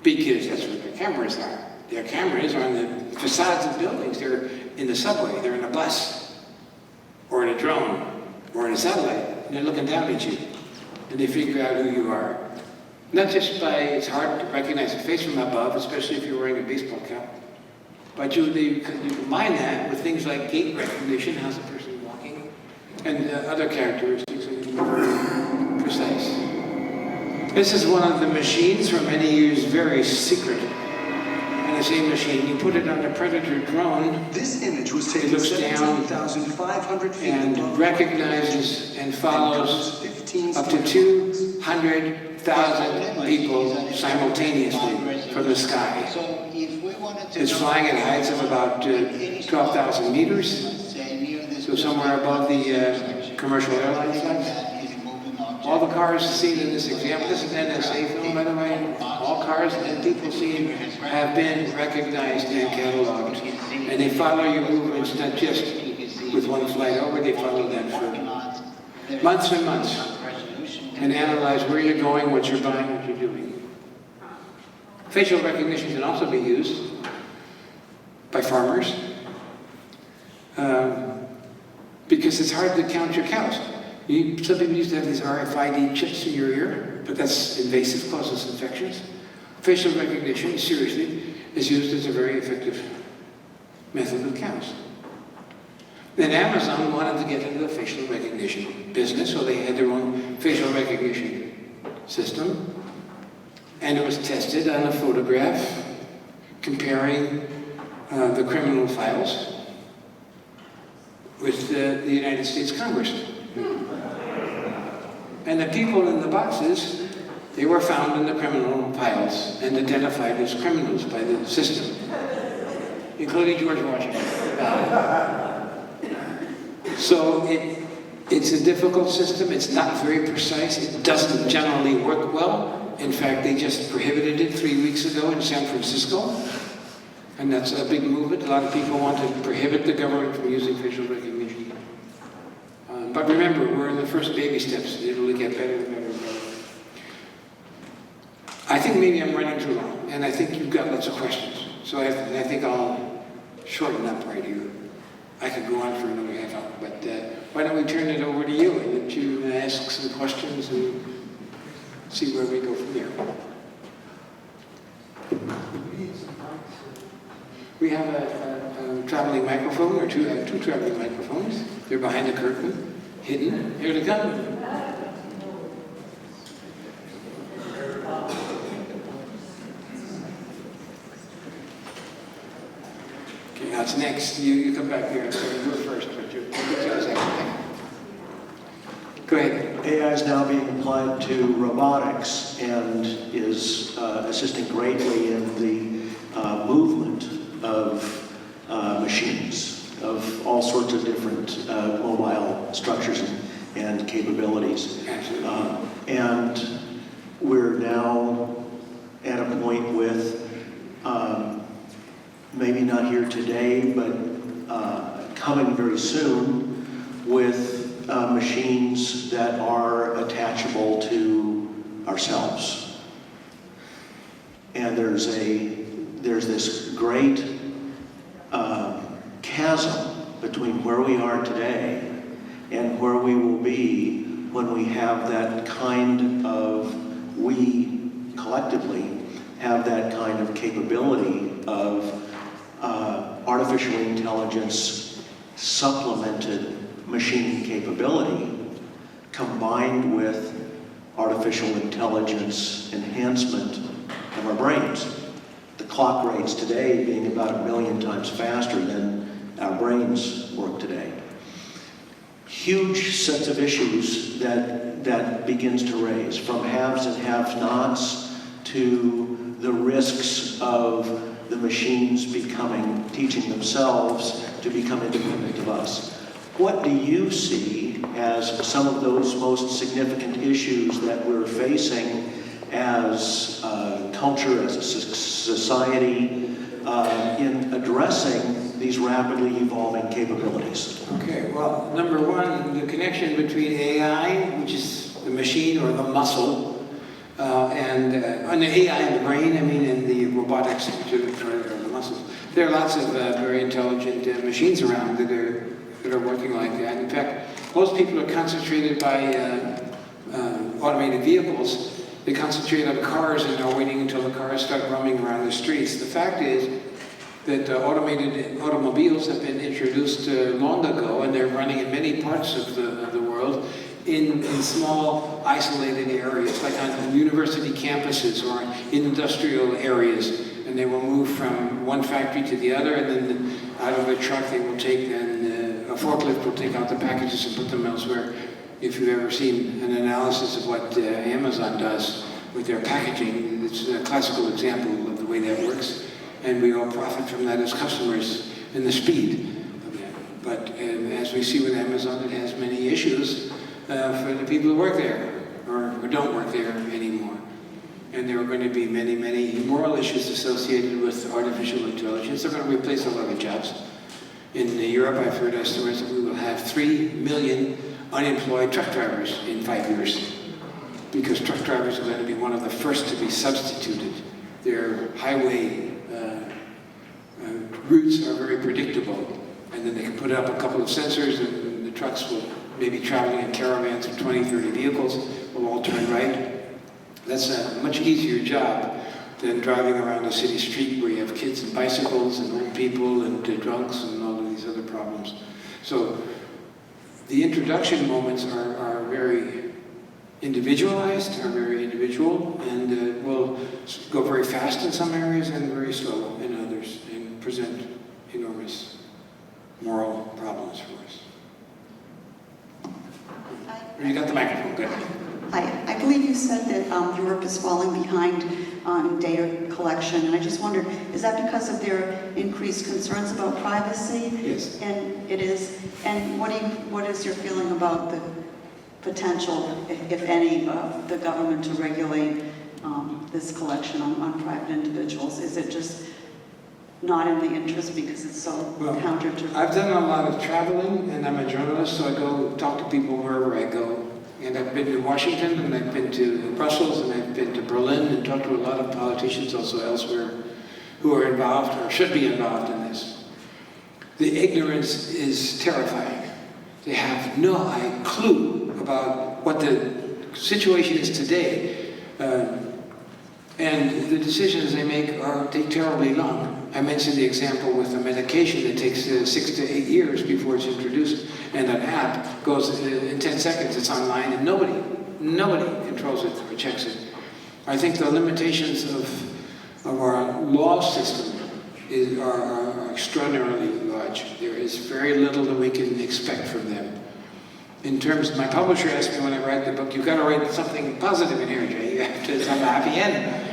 because that's where their cameras are. Their cameras are on the facades of buildings. They're in the subway, they're in a bus, or in a drone, or in a satellite, and they're looking down at you. And they figure out who you are. Not just by, it's hard to recognize a face from above, especially if you're wearing a baseball cap. But you combine that with things like gait recognition, how's the person walking, and other characteristics that can be very precise. This is one of the machines, for many years very secret. NSA machine, you put it on a Predator drone, This image was taken it looks down 17,500 feet and above recognizes and follows up to 200,000 people simultaneously from the sky. It's flying at heights of about 12,000 meters, so somewhere above the commercial airline flights. All the cars seen in this example, this is an NSA film, by the way. All cars and people seen have been recognized and cataloged. And they follow your movements, not just with one flight over, they follow that for months and months. And analyze where you're going, what you're buying, what you're doing. Facial recognition can also be used by farmers because it's hard to count your cows. Some people used to have these RFID chips in your ear, but that's invasive, causes infections. Facial recognition, seriously, is used as a very effective method of counts. Then Amazon wanted to get into the facial recognition business, so they had their own facial recognition system. And it was tested on a photograph comparing the criminal files with the United States Congress. And the people in the boxes, they were found in the criminal files and identified as criminals by the system, including George Washington. So it's a difficult system. It's not very precise. It doesn't generally work well. In fact, they just prohibited it 3 weeks ago in San Francisco. And that's a big movement. A lot of people want to prohibit the government from using facial recognition. But remember, we're in the first baby steps. It'll get better and better and better. I think maybe I'm running too long, and I think you've got lots of questions. So I think I'll shorten up right here. I could go on for another half hour, but why don't we turn it over to you and let you ask some questions and see where we go from there. We have a traveling microphone, or two traveling microphones. They're behind the curtain, hidden. Here they come. Okay, that's next. You come back here. So you go first, but you'll get to the second thing. Go ahead. AI is now being applied to robotics and is assisting greatly in the movement of machines of all sorts of different mobile structures and capabilities. Absolutely. And we're now at a point with, maybe not here today, but coming very soon, with machines that are attachable to ourselves. And there's this great chasm between where we are today and where we will be when we have that kind of, we collectively have that kind of capability of artificial intelligence supplemented machine capability combined with artificial intelligence enhancement of our brains. The clock rates today being about 1 million times faster than our brains work today. Huge sets of issues that begins to raise, from haves and have-nots to the risks of the machines teaching themselves to become independent of us. What do you see as some of those most significant issues that we're facing as a culture, as a society, in addressing these rapidly evolving capabilities? Okay, well, number one, the connection between AI, which is the machine or the muscle, and the AI and the brain, I mean, and the robotics or the muscles. There are lots of very intelligent machines around that are working like that. In fact, most people are concentrated by automated vehicles. They concentrate on cars and are waiting until the cars start roaming around the streets. The fact is that automated automobiles have been introduced long ago, and they're running in many parts of the world in small, isolated areas, like on university campuses or in industrial areas. And they will move from one factory to the other, and then out of the truck they will take, and a forklift will take out the packages and put them elsewhere. If you've ever seen an analysis of what Amazon does with their packaging, it's a classical example of the way that works. And we all profit from that as customers in the speed of that. But as we see with Amazon, it has many issues for the people who work there or who don't work there anymore. And there are going to be many, many moral issues associated with artificial intelligence. They're going to replace a lot of jobs. In Europe, I've heard estimates that we will have 3 million unemployed truck drivers in 5 years, because truck drivers are going to be one of the first to be substituted. Their highway routes are very predictable, and then they can put up a couple of sensors, and the trucks will maybe traveling in caravans of 20, 30 vehicles will all turn right. That's a much easier job than driving around a city street where you have kids and bicycles and old people and drunks and all of these other problems. So the introduction moments are very individualized, are very individual, and will go very fast in some areas and very slow in others, and present enormous moral problems for us. You got the microphone, good. Hi, I believe you said that Europe is falling behind on data collection, and I just wondered, is that because of their increased concerns about privacy? Yes. And it is. And what is your feeling about the potential, if any, of the government to regulate this collection on private individuals? Is it just not in the interest because it's so counter to... I've done a lot of traveling, and I'm a journalist, so I go talk to people wherever I go. And I've been to Washington, and I've been to Brussels, and I've been to Berlin, and talked to a lot of politicians also elsewhere who are involved or should be involved in this. The ignorance is terrifying. They have no clue about what the situation is today. And the decisions they make take terribly long. I mentioned the example with a medication that takes 6 to 8 years before it's introduced, and an app goes in 10 seconds, it's online, and nobody controls it or checks it. I think the limitations of our law system are extraordinarily large. There is very little that we can expect from them. In terms, my publisher asked me when I write the book, you've got to write something positive in here, Jay. You have to have a happy end.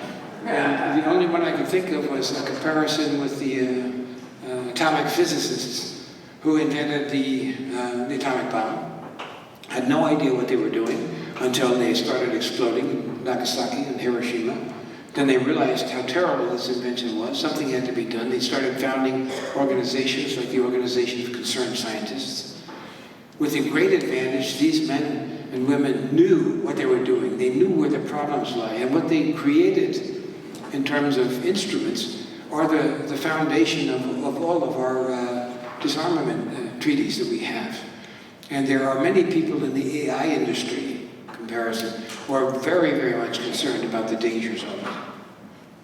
And the only one I could think of was a comparison with the atomic physicists who invented the atomic bomb. Had no idea what they were doing until they started exploding Nagasaki and Hiroshima. Then they realized how terrible this invention was. Something had to be done. They started founding organizations like the Organization of Concerned Scientists. With a great advantage, these men and women knew what they were doing. They knew where the problems lie. And what they created in terms of instruments are the foundation of all of our disarmament treaties that we have. And there are many people in the AI industry, comparison, who are very, very much concerned about the dangers of it.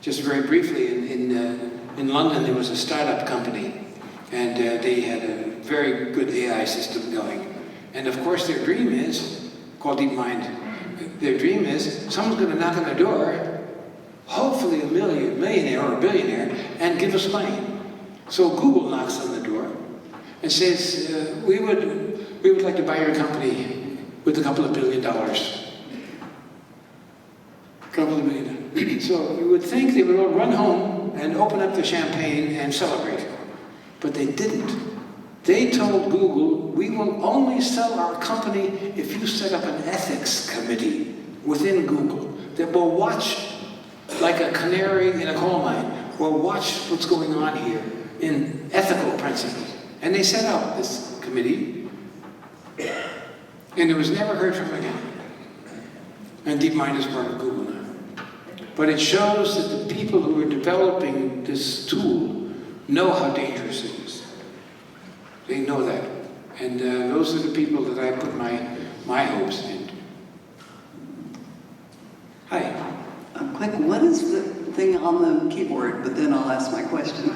Just very briefly, in London, there was a startup company, and they had a very good AI system going. And of course, their dream is, called DeepMind, their dream is someone's going to knock on their door, hopefully a millionaire or a billionaire, and give us money. So Google knocks on the door and says, we would like to buy your company with a couple of $1 billion. Couple of $1 billion. So you would think they would all run home and open up the champagne and celebrate. But they didn't. They told Google, we will only sell our company if you set up an ethics committee within Google that will watch, like a canary in a coal mine, will watch what's going on here in ethical principles. And they set up this committee, and it was never heard from again. And DeepMind is part of Google now. But it shows that the people who are developing this tool know how dangerous it is. They know that. And those are the people that I put my hopes in. Hi. Quick, what is the thing on the keyboard? But then I'll ask my question.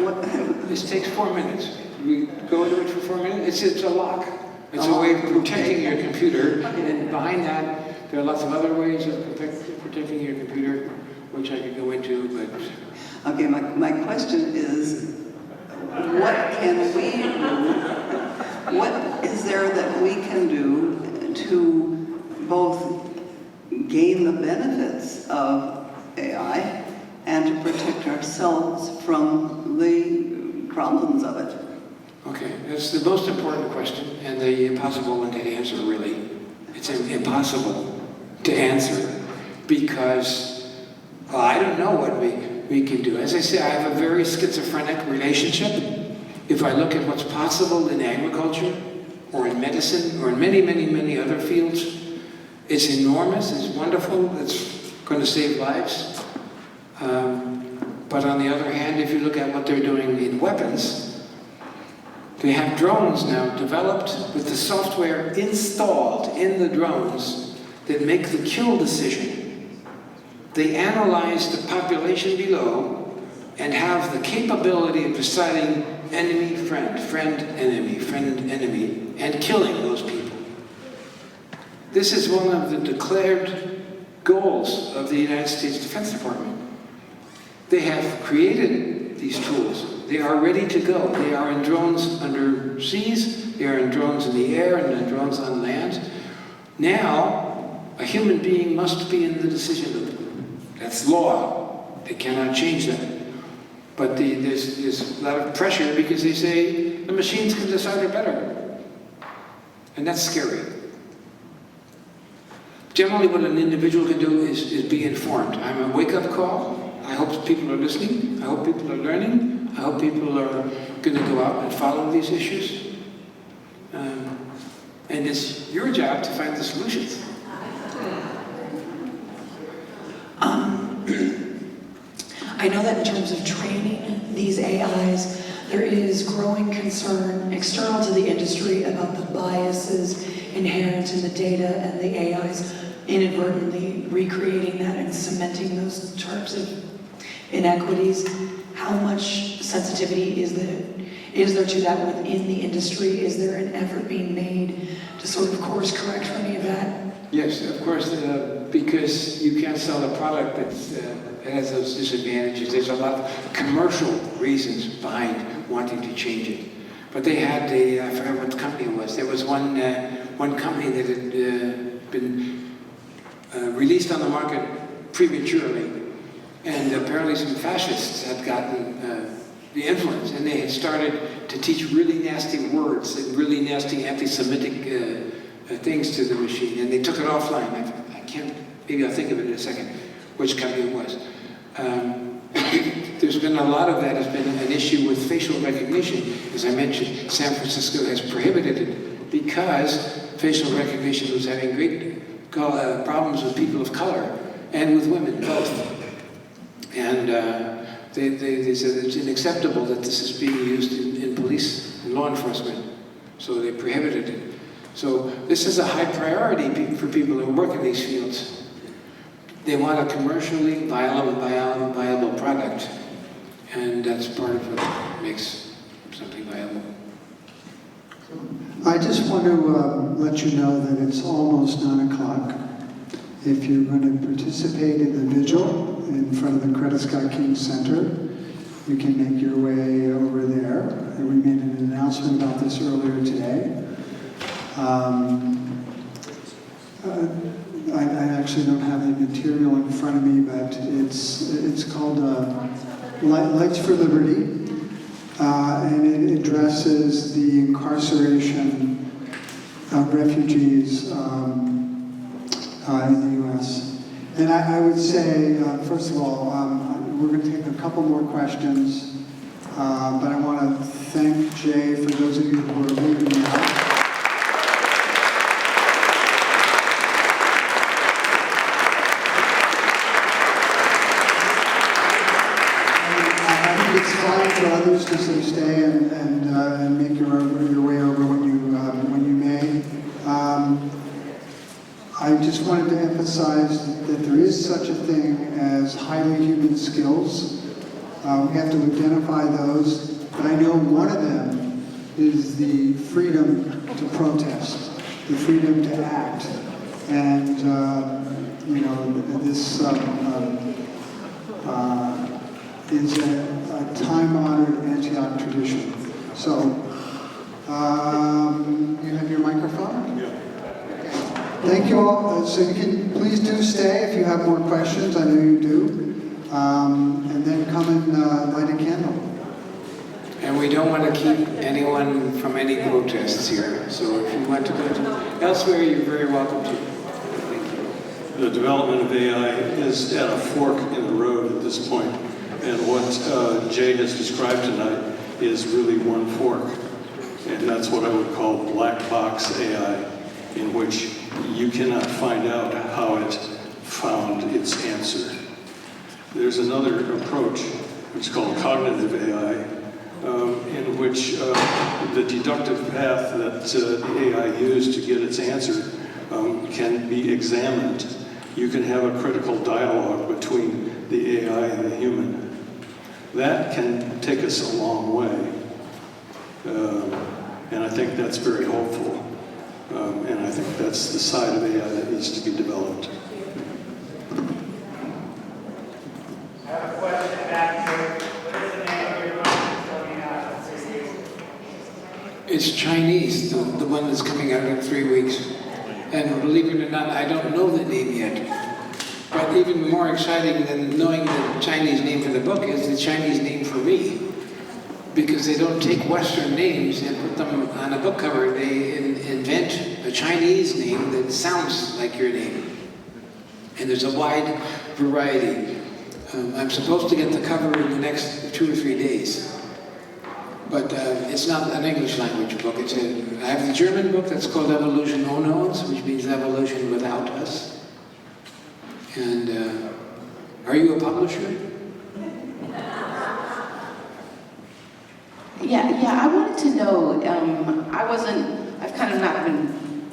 What? This takes 4 minutes. We go into it for 4 minutes. It's a lock. It's a way of protecting your computer. And behind that, there are lots of other ways of protecting your computer, which I could go into, but... Okay, my question is, what can we do? What is there that we can do to both gain the benefits of AI and to protect ourselves from the problems of it? Okay, that's the most important question and the impossible one to answer, really. It's impossible to answer because I don't know what we can do. As I say, I have a very schizophrenic relationship. If I look at what's possible in agriculture or in medicine or in many, many, many other fields, it's enormous, it's wonderful, it's going to save lives. But on the other hand, if you look at what they're doing in weapons, they have drones now developed with the software installed in the drones that make the kill decision. They analyze the population below and have the capability of deciding enemy, friend, friend, enemy, and killing those people. This is one of the declared goals of the United States Defense Department. They have created these tools. They are ready to go. They are in drones under seas, they are in drones in the air, and in drones on land. Now, a human being must be in the decision loop. That's law. They cannot change that. But there's a lot of pressure because they say the machines can decide it better. And that's scary. Generally, what an individual can do is be informed. I'm a wake-up call. I hope people are listening. I hope people are learning. I hope people are going to go out and follow these issues. And it's your job to find the solutions. I know that in terms of training these AIs, there is growing concern external to the industry about the biases inherent in the data and the AIs inadvertently recreating that and cementing those types of inequities. How much sensitivity is there to that within the industry? Is there an effort being made to sort of course correct for any of that? Yes, of course. because you can't sell a product that has those disadvantages. There's a lot of commercial reasons behind wanting to change it. But they had I forgot what the company it was. There was one company that had been released on the market prematurely. And apparently some fascists had gotten the influence, and they had started to teach really nasty words and really nasty anti-Semitic things to the machine, and they took it offline. I can't, maybe I'll think of it in a second, which company it was. There's been a lot of that has been an issue with facial recognition. As I mentioned, San Francisco has prohibited it because facial recognition was having great problems with people of color and with women, both. And they said it's unacceptable that this is being used in police and law enforcement, so they prohibited it. So this is a high priority for people who work in these fields. They want a commercially viable product, and that's part of what makes something viable. I just want to let you know that it's almost 9 o'clock. If you're going to participate in the vigil in front of the Coretta Scott King Center, you can make your way over there. And we made an announcement about this earlier today. I actually don't have the material in front of me, but it's called Lights for Liberty, and it addresses the incarceration of refugees in the U.S. And I would say, first of all, we're going to take a couple more questions, but I want to thank Jay for those of you who are leaving now. It's fine for others to sort of stay and make your way over when you may. I just wanted to emphasize that there is such a thing as highly human skills. We have to identify those, but I know one of them is the freedom to protest, the freedom to act, and this is a time-honored Antioch tradition. So, you have your microphone? Yeah. Thank you all. So you can please do stay if you have more questions. I know you do. And then come and light a candle. And we don't want to keep anyone from any protests here. So if you want to go to elsewhere, you're very welcome to. Thank you. The development of AI is at a fork in the road at this point. And what Jay has described tonight is really one fork. And that's what I would call black box AI, in which you cannot find out how it found its answer. There's another approach, which is called cognitive AI, in which the deductive path that the AI used to get its answer can be examined. You can have a critical dialogue between the AI and the human. That can take us a long way. And I think that's very hopeful. And I think that's the side of AI that needs to be developed. I have a question back here. What is the name of your book that's coming out? It's Chinese, the one that's coming out in 3 weeks. And believe it or not, I don't know the name yet. But even more exciting than knowing the Chinese name for the book is the Chinese name for me. Because they don't take Western names and put them on a book cover. They invent a Chinese name that sounds like your name. And there's a wide variety. I'm supposed to get the cover in the next 2 or 3 days. But it's not an English language book. I have the German book that's called Evolution Ohne uns, which means evolution without us. And are you a publisher? Yeah, I wanted to know, I've kind of not been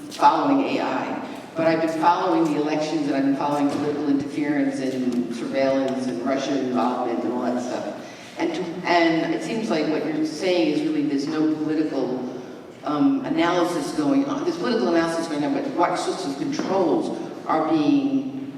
following AI, but I've been following the elections and I've been following political interference and surveillance and Russian involvement and all that stuff. And it seems like what you're saying is really there's no political analysis going on. There's political analysis going on, but what sorts of controls are being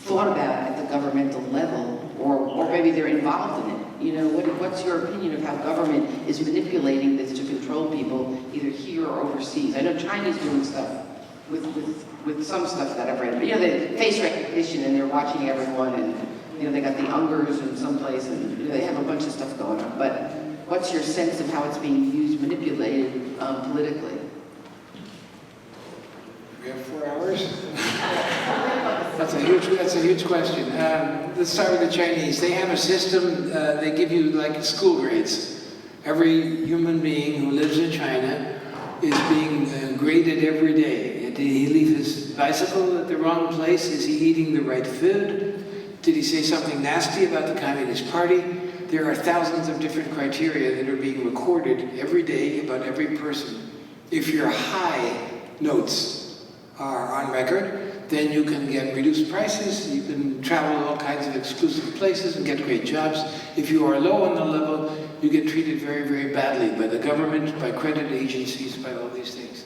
thought about at the governmental level, or maybe they're involved in it. You know, what's your opinion of how government is manipulating this to control people, either here or overseas? I know China's doing stuff with some stuff that I've read, but you know, the face recognition, and they're watching everyone, and you know, they got the Ungers in some place, and you know, they have a bunch of stuff going on. But what's your sense of how it's being used, manipulated politically? We have 4 hours? That's a huge question. Let's start with the Chinese. They have a system, they give you like school grades. Every human being who lives in China is being graded every day. Did he leave his bicycle at the wrong place? Is he eating the right food? Did he say something nasty about the Communist Party? There are thousands of different criteria that are being recorded every day about every person. If your high notes are on record, then you can get reduced prices, you can travel to all kinds of exclusive places and get great jobs. If you are low on the level, you get treated very, very badly by the government, by credit agencies, by all these things.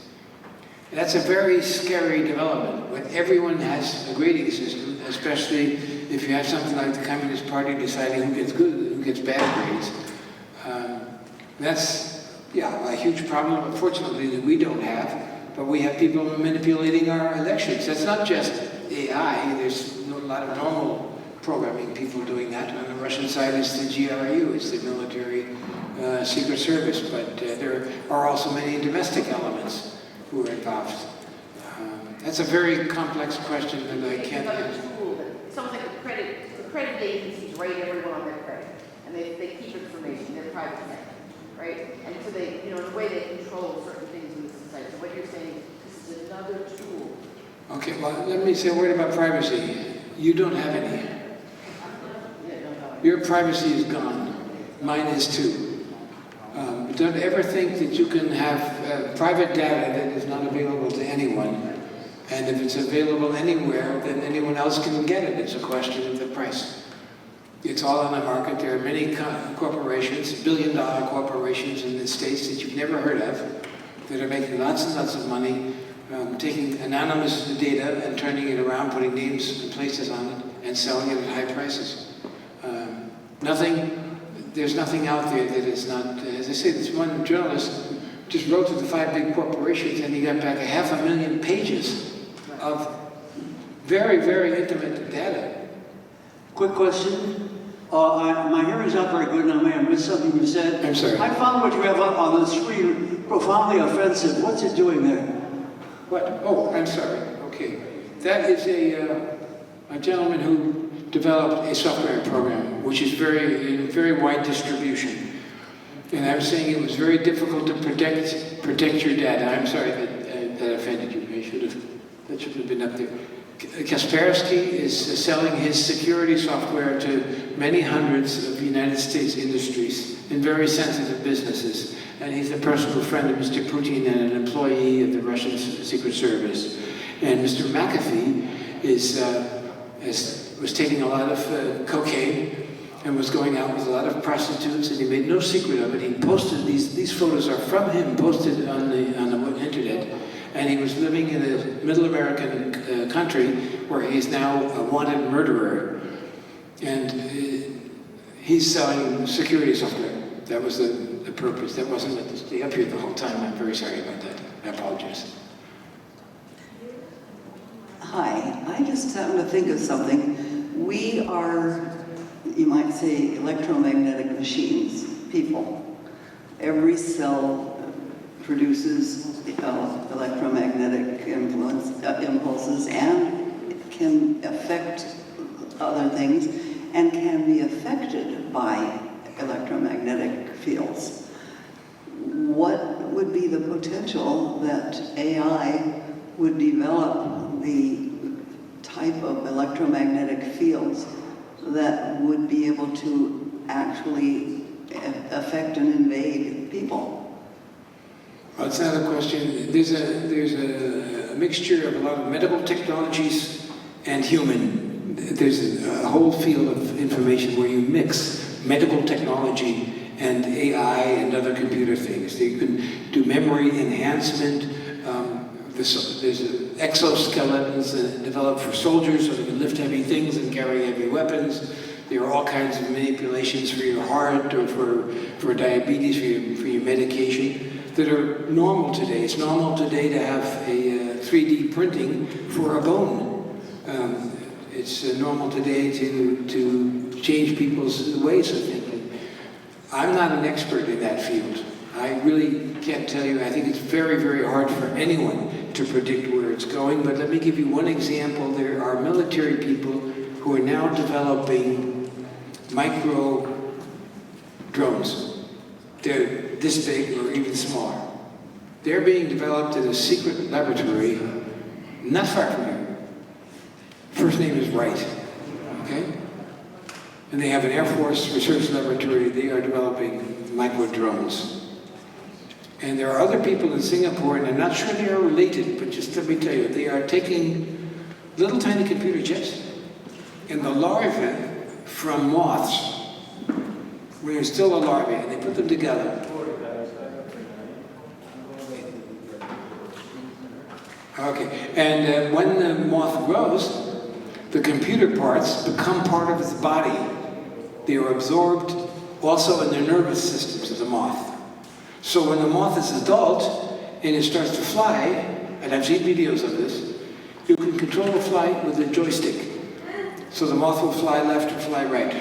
And that's a very scary development when everyone has a grading system, especially if you have something like the Communist Party deciding who gets good, who gets bad grades. That's, yeah, a huge problem, unfortunately, that we don't have. But we have people manipulating our elections. That's not just AI. There's a lot of normal programming people doing that. On the Russian side, it's the GRU, it's the military secret service. But there are also many domestic elements who are involved. That's a very complex question that I can't answer. It's almost like the credit agencies rate everyone on their credit, and they keep information. They're private sector, right? And so they, you know, in a way they control certain things in the society. So what you're saying, this is another tool. Okay, well, let me say a word about privacy. You don't have any. Your privacy is gone. Mine is too. Don't ever think that you can have private data that is not available to anyone. And if it's available anywhere, then anyone else can get it. It's a question of the price. It's all on the market. There are many corporations, billion-dollar corporations in the States that you've never heard of, that are making lots and lots of money, taking anonymous data and turning it around, putting names and places on it, and selling it at high prices. There's nothing out there that is not, as I say, this one journalist just wrote to the 5 big corporations and he got back 500,000 pages of very, very intimate data. Quick question. My hearing's not very good and I may have missed something you said. I'm sorry. I found what you have up on the screen profoundly offensive. What's it doing there? What? Oh, I'm sorry. Okay. That is a gentleman who developed a software program which is in very wide distribution. And I was saying it was very difficult to protect your data. I'm sorry that offended you. That should have been up there. Kaspersky is selling his security software to many hundreds of United States industries in very sensitive businesses. And he's a personal friend of Mr. Putin and an employee of the Russian Secret Service. And Mr. McAfee was taking a lot of cocaine and was going out with a lot of prostitutes, and he made no secret of it. He posted these photos are from him, posted on the internet. And he was living in a middle American country where he's now a wanted murderer. And he's selling security software. That was the purpose. That wasn't meant to stay up here the whole time. I'm very sorry about that. I apologize. Hi, I just happened to think of something. We are, you might say, electromagnetic machines, people. Every cell produces electromagnetic impulses and can affect other things and can be affected by electromagnetic fields. What would be the potential that AI would develop the type of electromagnetic fields that would be able to actually affect and invade people? Well, it's not a question. There's a mixture of a lot of medical technologies and human. There's a whole field of information where you mix medical technology and AI and other computer things. You can do memory enhancement, there's exoskeletons developed for soldiers so they can lift heavy things and carry heavy weapons. There are all kinds of manipulations for your heart or for diabetes, for your medication that are normal today. It's normal today to have a 3D printing for a bone. It's normal today to change people's ways of thinking. I'm not an expert in that field. I really can't tell you. I think it's very, very hard for anyone to predict where it's going. But let me give you one example. There are military people who are now developing micro drones. They're this big or even smaller. They're being developed in a secret laboratory not far from here. First name is Wright, okay? And they have an Air Force research laboratory. They are developing micro drones. And there are other people in Singapore, and I'm not sure they are related, but just let me tell you, they are taking little tiny computer chips and the larvae from moths, where there's still a larvae, and they put them together. Okay, and when the moth grows, the computer parts become part of its body. They are absorbed also in the nervous systems of the moth. So when the moth is adult and it starts to fly, and I've seen videos of this, you can control the flight with a joystick. So the moth will fly left or fly right.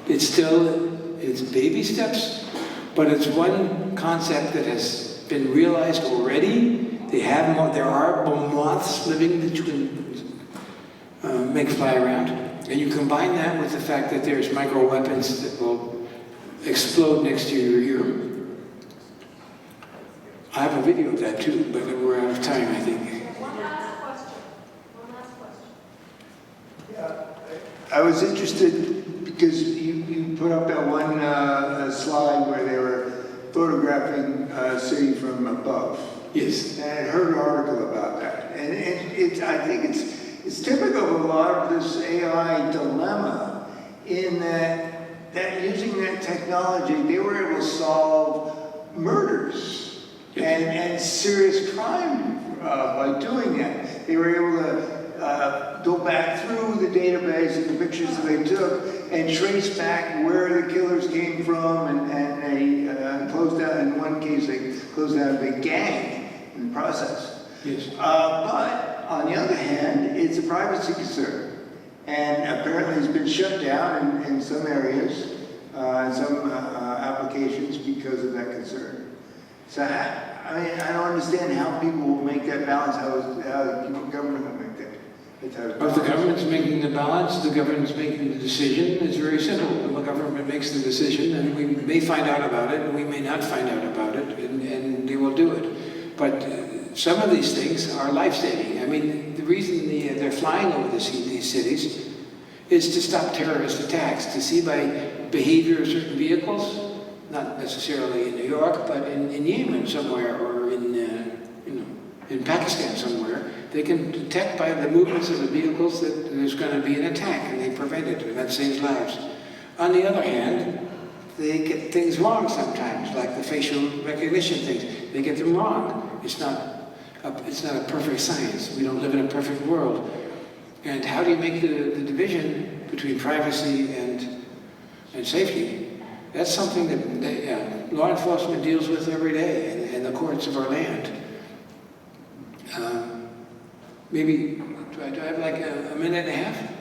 It's baby steps, but it's one concept that has been realized already. There are moths living that you can make fly around. And you combine that with the fact that there's micro weapons that will explode next to your ear. I have a video of that too, but we're out of time, I think. One last question. I was interested because you put up that one slide where they were photographing a city from above. Yes. And I heard an article about that. And I think it's typical of a lot of this AI dilemma in that using that technology, they were able to solve murders. And serious crime by doing that. They were able to go back through the database and the pictures that they took and trace back where the killers came from, and they closed out, in one case, they closed out a big gang in the process. Yes. But on the other hand, it's a privacy concern. And apparently it's been shut down in some areas, in some applications because of that concern. So, I mean, I don't understand how people will make that balance, how the government will make that. But the government's making the balance, the government's making the decision. It's very simple. The government makes the decision, and we may find out about it, and we may not find out about it, and they will do it. But some of these things are life-saving. I mean, the reason they're flying over these cities is to stop terrorist attacks, to see by behavior of certain vehicles, not necessarily in New York, but in Yemen somewhere, or in Pakistan somewhere, they can detect by the movements of the vehicles that there's going to be an attack, and they prevent it, and that saves lives. On the other hand, they get things wrong sometimes, like the facial recognition things. They get them wrong. It's not a perfect science. We don't live in a perfect world. And how do you make the division between privacy and safety? That's something that law enforcement deals with every day in the courts of our land. Maybe, do I have like a minute and a half?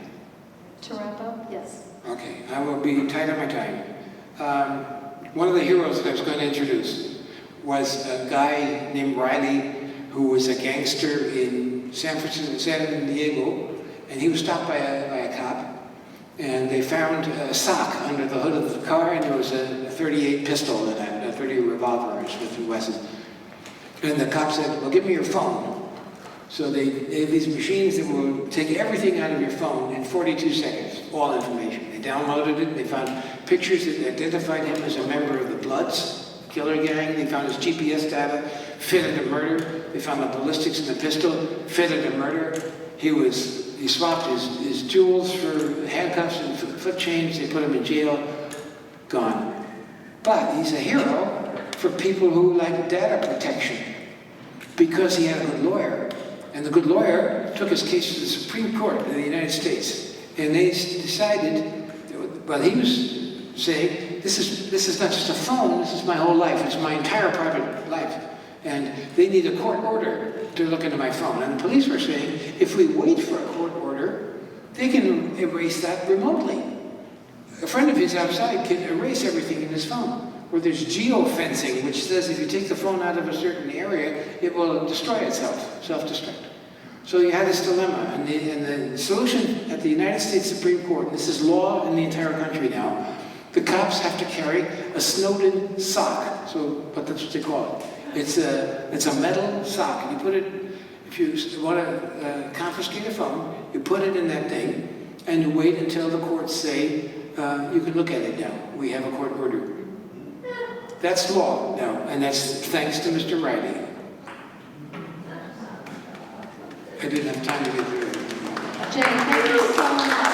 To wrap up, yes. Okay, I will be tight on my time. One of the heroes that I was going to introduce was a guy named Riley, who was a gangster in San Diego, and he was stopped by a cop. And they found a sock under the hood of the car, and there was a .38 pistol in it, a .30 revolver, a Smith & Wesson. And the cop said, well, give me your phone. So they have these machines that will take everything out of your phone in 42 seconds, all information. They downloaded it, they found pictures that identified him as a member of the Bloods killer gang. They found his GPS data, fitted a murder. They found the ballistics in the pistol, fitted a murder. He swapped his jewels for handcuffs and foot chains. They put him in jail. Gone. But he's a hero for people who like data protection. because he had a good lawyer. And the good lawyer took his case to the Supreme Court of the United States. And they decided, well, he was saying, this is not just a phone, this is my whole life. It's my entire private life. And they need a court order to look into my phone. And the police were saying, if we wait for a court order, they can erase that remotely. A friend of his outside can erase everything in his phone. Or there's geofencing, which says if you take the phone out of a certain area, it will destroy itself, self-destruct. So you had this dilemma, and the solution at the United States Supreme Court, and this is law in the entire country now, the cops have to carry a Snowden sock, but that's what they call it. It's a metal sock, and you put it, if you want to confiscate a phone, you put it in that thing, and you wait until the courts say, you can look at it now. We have a court order. That's law now, and that's thanks to Mr. Riley. I didn't have time to get through it. Jay, thank you so much.